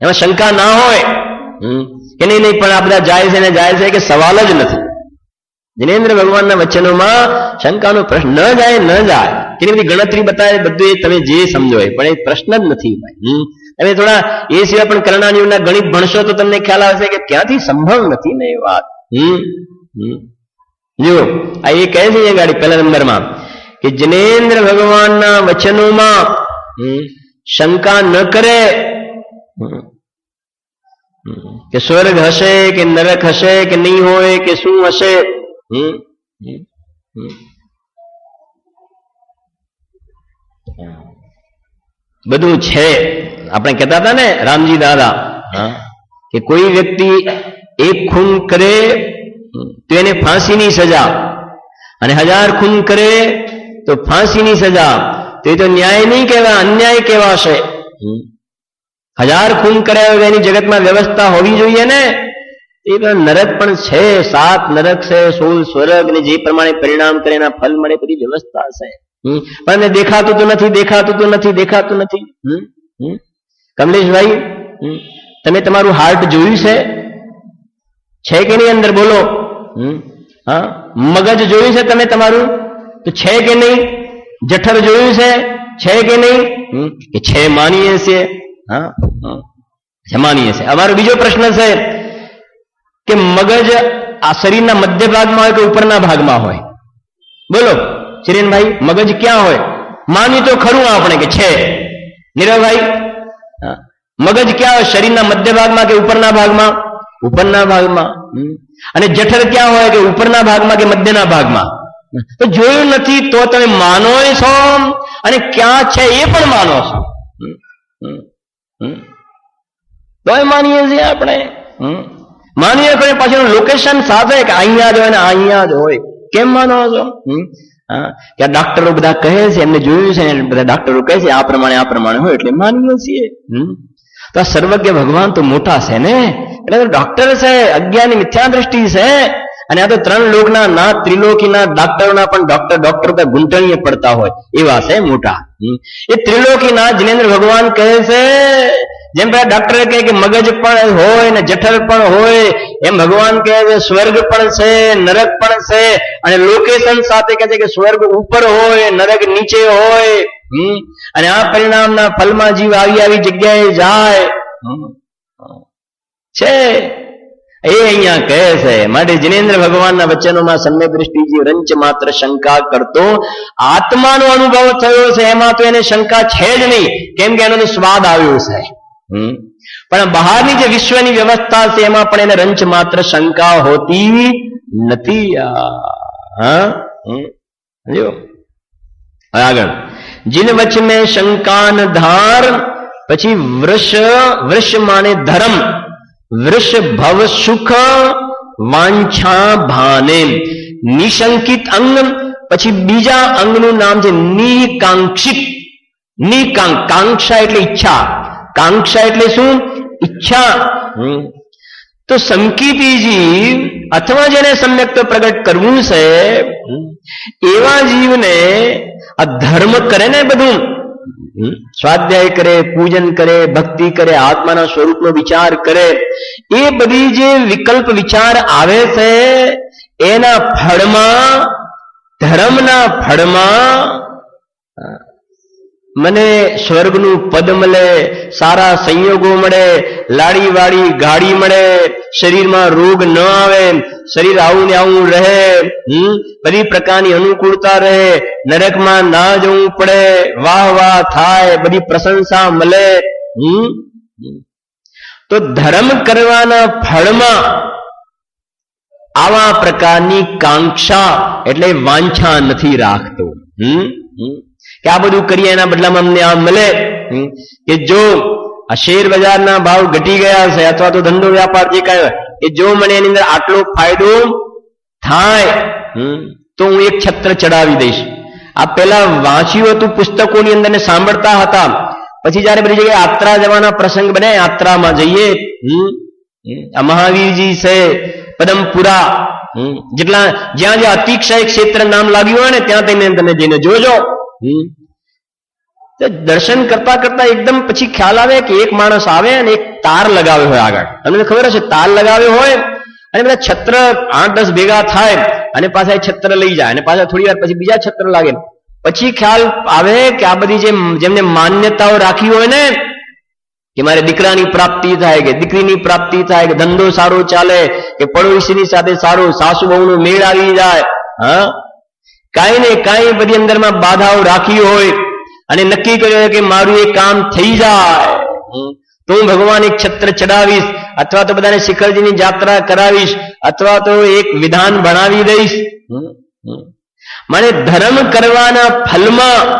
એમાં શંકા ના હોય કે નહીં પણ આ બધા જાય છે કે સવાલ જ નથી. જિનેન્દ્ર ભગવાનના વચનોમાં શંકાનો પ્રશ્ન ન જાય. કેટલી બધી ગણતરી બતાવે, બધું એ તમે જે સમજો પણ એ પ્રશ્ન જ નથી. તમે થોડા એ સિવાય પણ કર્ણાનિયુના ગણિત ભણશો તો તમને ખ્યાલ આવશે કે ક્યાંથી સંભવ નથી ને એ વાત. જો આ એ કહે છે એ ગાડી પહેલા નંબરમાં કે જિનેન્દ્ર ભગવાનના વચનોમાં શંકા ન કરે કે સ્વર્ગ હશે કે નરક હશે કે નહીં હોય કે શું હશે. બધું છે. આપણે કહેતા હતા ને રામજી દાદા કે કોઈ વ્યક્તિ એક ખૂન કરે તો એને ફાંસીની સજા, અને 1000 ખૂન કરે તો ફાંસીની સજા. તો એ તો ન્યાય નહીં કહેવાય, અન્યાય કહેવાશે. 1000 ખૂન કર્યા હોય એની જગતમાં વ્યવસ્થા હોવી જોઈએ ને. એ નરક પણ છે, 7 નરક છે, 16 સ્વર્ગ, ને જે પ્રમાણે પરિણામ કરે એના ફલ મળે, બધી વ્યવસ્થા છે. પણ દેખાતું તો નથી. કમલેશભાઈ, તમે તમારું હાર્ટ જોયું છે કે નહીં? અંદર બોલો. હા, મગજ જોયું છે તમે તમારું તો છે કે નહીં? જઠર જોયું છે કે નહીં? કે છે માનીએ છીએ. માનીએ છીએ. અમારો બીજો પ્રશ્ન છે કે મગજ આ શરીરના મધ્ય ભાગમાં હોય કે ઉપરના ભાગમાં હોય? બોલો ચિરેનભાઈ, મગજ ક્યાં હોય? માન્યું તો ખરું આપણે કે છે. નીરવભાઈ, મગજ ક્યાં હોય? શરીરના મધ્ય ભાગમાં કે ઉપરના ભાગમાં? ઉપરના ભાગમાં. અને જઠર ક્યાં હોય? કે ઉપરના ભાગમાં કે મધ્યના ભાગમાં? તો જોયું નથી તો તમે માનો છો, અને ક્યાં છે એ પણ માનો છો. તો માનીએ છીએ આપણે. માનીએ કે પાછળ લોકેશન સાથે કે અહીંયા જ હોય ને અહીંયા જ હોય. કેમ માનો છો? કે ડોક્ટરો બધા કહે છે, એમને જોયું છે, બધા ડોક્ટરો કહે છે આ પ્રમાણે હોય એટલે માનીએ છીએ. તો આ સર્વજ્ઞ ભગવાન તો મોટા છે ને, એટલે તો ડોક્ટર છે, અજ્ઞાની મિથ્યા દ્રષ્ટિ છે. અને આ તો 3 લોકના ના ત્રિલોકીના ડોક્ટરોના પણ ડોક્ટર ગુંટણીએ પડતા હોય એવા છે મોટા. એ ત્રિલોકીના જિનેન્દ્ર ભગવાન કહે છે, જેમ પેલા ડોક્ટર કહે કે મગજ પણ હોય ને જઠર પણ હોય, એમ ભગવાન કહે છે સ્વર્ગ પણ છે, નરક પણ છે. અને લોકેશન સાથે કહે છે કે સ્વર્ગ ઉપર હોય, નરક નીચે હોય. અને આ પરિણામના ફલમાં જીવ આવી જગ્યાએ જાય છે એ અહીંયા કહે છે. માટે જિનેન્દ્ર ભગવાનના વચનોમાં સમ્યક દ્રષ્ટિજી રંચ માત્ર શંકા કરતો આત્માનો અનુભવ થયો છે, એમાં તો એને શંકા છે જ નહીં, કેમ કે એનો સ્વાદ આવ્યો છે. પણ બહારની જે વિશ્વની વ્યવસ્થા છે એમાં પણ એને રંચ માત્ર શંકા હોતી નથી. આગળ जिन वच में शंकान धार, પછી વૃષ માને ધર્મ, વૃષ ભવ સુખ વાંછા ભાને, નિશંકિત અંગ. પછી બીજા અંગનું નામ છે નિકાંક્ષિત. કાંક્ષા એટલે ઈચ્છા. કાંક્ષા એટલે શું? ઈચ્છા. તો સંકિતી જીવ અથવા જેને સમ્યક પ્રગટ કરવું છે એવા જીવને આ ધર્મ કરે ને, બધું સ્વાધ્યાય કરે, પૂજન કરે, ભક્તિ કરે, આત્માના સ્વરૂપનો વિચાર કરે, એ બધી જે વિકલ્પ વિચાર આવે છે એના ફળમાં, ધર્મના ફળમાં મને સ્વર્ગનું પદ મળે, સારા સંયોગો મળે, લાડી વાળી ગાડી મળે, શરીરમાં રોગ ન આવે, શરીર આવું ને આવું રહે, બધી પ્રકારની અનુકૂળતા રહે, નરકમાં ના જવું પડે, વાહ વાહ થાય, બધી પ્રશંસા મળે. તો ધર્મ કરવાના ફળમાં આવા પ્રકારની કાંક્ષા એટલે વાંછા નથી રાખતો. કે આ બધું કરીએ એના બદલામાં અમને આ મળે, કે જો આ શેર બજારના ભાવ ઘટી ગયા છે અથવા તો ધંધો વ્યાપાર જે કાંઈ હોય એ જો મને એની અંદર આટલો ફાયદો થાય તો હું એક છત્ર ચડાવી દઈશ. આ પેલા વાંચ્યું હતું પુસ્તકોની અંદર ને સાંભળતા હતા, પછી જયારે બધી જગ્યાએ યાત્રા જવાના પ્રસંગ બને, યાત્રામાં જઈએ, આ મહાવીરજી છે પદમપુરા, જેટલા જ્યાં જ્યાં અતિક્ષય ક્ષેત્ર નામ લાગ્યું હોય ને ત્યાં તમે જઈને જોજો. દર્શન કરતા કરતા એકદમ પછી ખ્યાલ આવે કે એક માણસ આવે અને એક તાર લગાવ્યો હોય આગળ, તમને ખબર હશે તાર લગાવ્યો હોય અને બધા છત્ર 8-10 ભેગા થાય અને પાછા છત્ર લઈ જાય અને પાછા થોડી વાર પછી બીજા છત્ર લાગે. પછી ખ્યાલ આવે કે આ બધી જેમને માન્યતાઓ રાખી હોય ને કે મારે દીકરાની પ્રાપ્તિ થાય કે દીકરીની પ્રાપ્તિ થાય કે ધંધો સારો ચાલે કે પડોશીની સાથે સારો સાસુ બહુનો મેળ આવી જાય, કાંઈ ને કાંઈ બધી અંદરમાં બાધાઓ રાખી હોય અને નક્કી કર્યું કે મારું એ કામ થઈ જાય તો હું ભગવાન એક છત્ર ચડાવીશ અથવા તો બધાને શિખરજીની યાત્રા કરાવીશ અથવા તો એક વિધાન ભણાવી દઈશ. મને ધર્મ કરવાના ફલમાં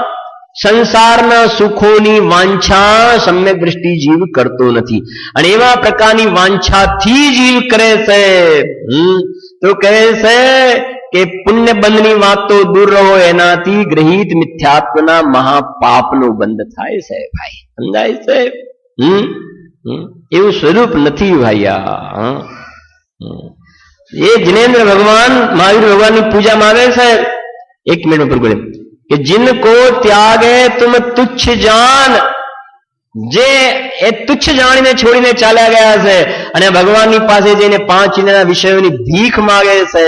સંસારના સુખોની વાંછા સમ્યક દ્રષ્ટિ જીવ કરતો નથી, અને એવા પ્રકારની વાંછાથી જીવ કરે છે તો કહે છે કે પુણ્ય બંધની વાત તો દૂર રહો, એનાથી ગ્રહિત મિથ્યાત્વના મહાપાપનો બંધ થાય છે. ભાઈ સમજાય છે? એવું સ્વરૂપ નથી ભાઈયા. એ જિનેન્દ્ર ભગવાન મહાવીર ભગવાનની પૂજામાં આવે છે. એક મિનિટ ઉપર બોલે કે જિनको ત્યાગે તુમ તુચ્છ જાન, જે એ તુચ્છ જાણીને છોડીને ચાલ્યા ગયા છે અને ભગવાનની પાસે જઈને 5 વિષયોની ભીખ માગે છે.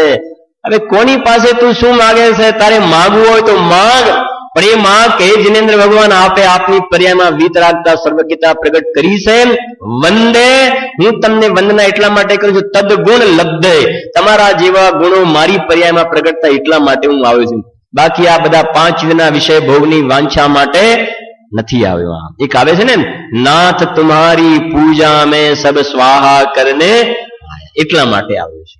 હવે કોની પાસે તું શું માગે છે? તારે માગવું હોય તો માગ, પણ એ માગ કે જિનેન્દ્ર ભગવાન આપે આપની પર્યાયમાં વિતરાગતા સર્વજ્ઞતા પ્રગટ કરી છે. વંદે, હું તમને વંદના એટલા માટે કરું છું, તદગુણ લબ્ધે, તમારા જેવા ગુણો મારી પર્યાયમાં પ્રગટ થાય એટલા માટે હું આવ્યો છું. બાકી આ બધા 5 વિષય ભોગની વાંછા માટે નથી આવ્યો. એક આવે છે ને, નાથ તુમ્હારી પૂજા મેં સબ સ્વાહા કરને, એટલા માટે આવ્યો છે.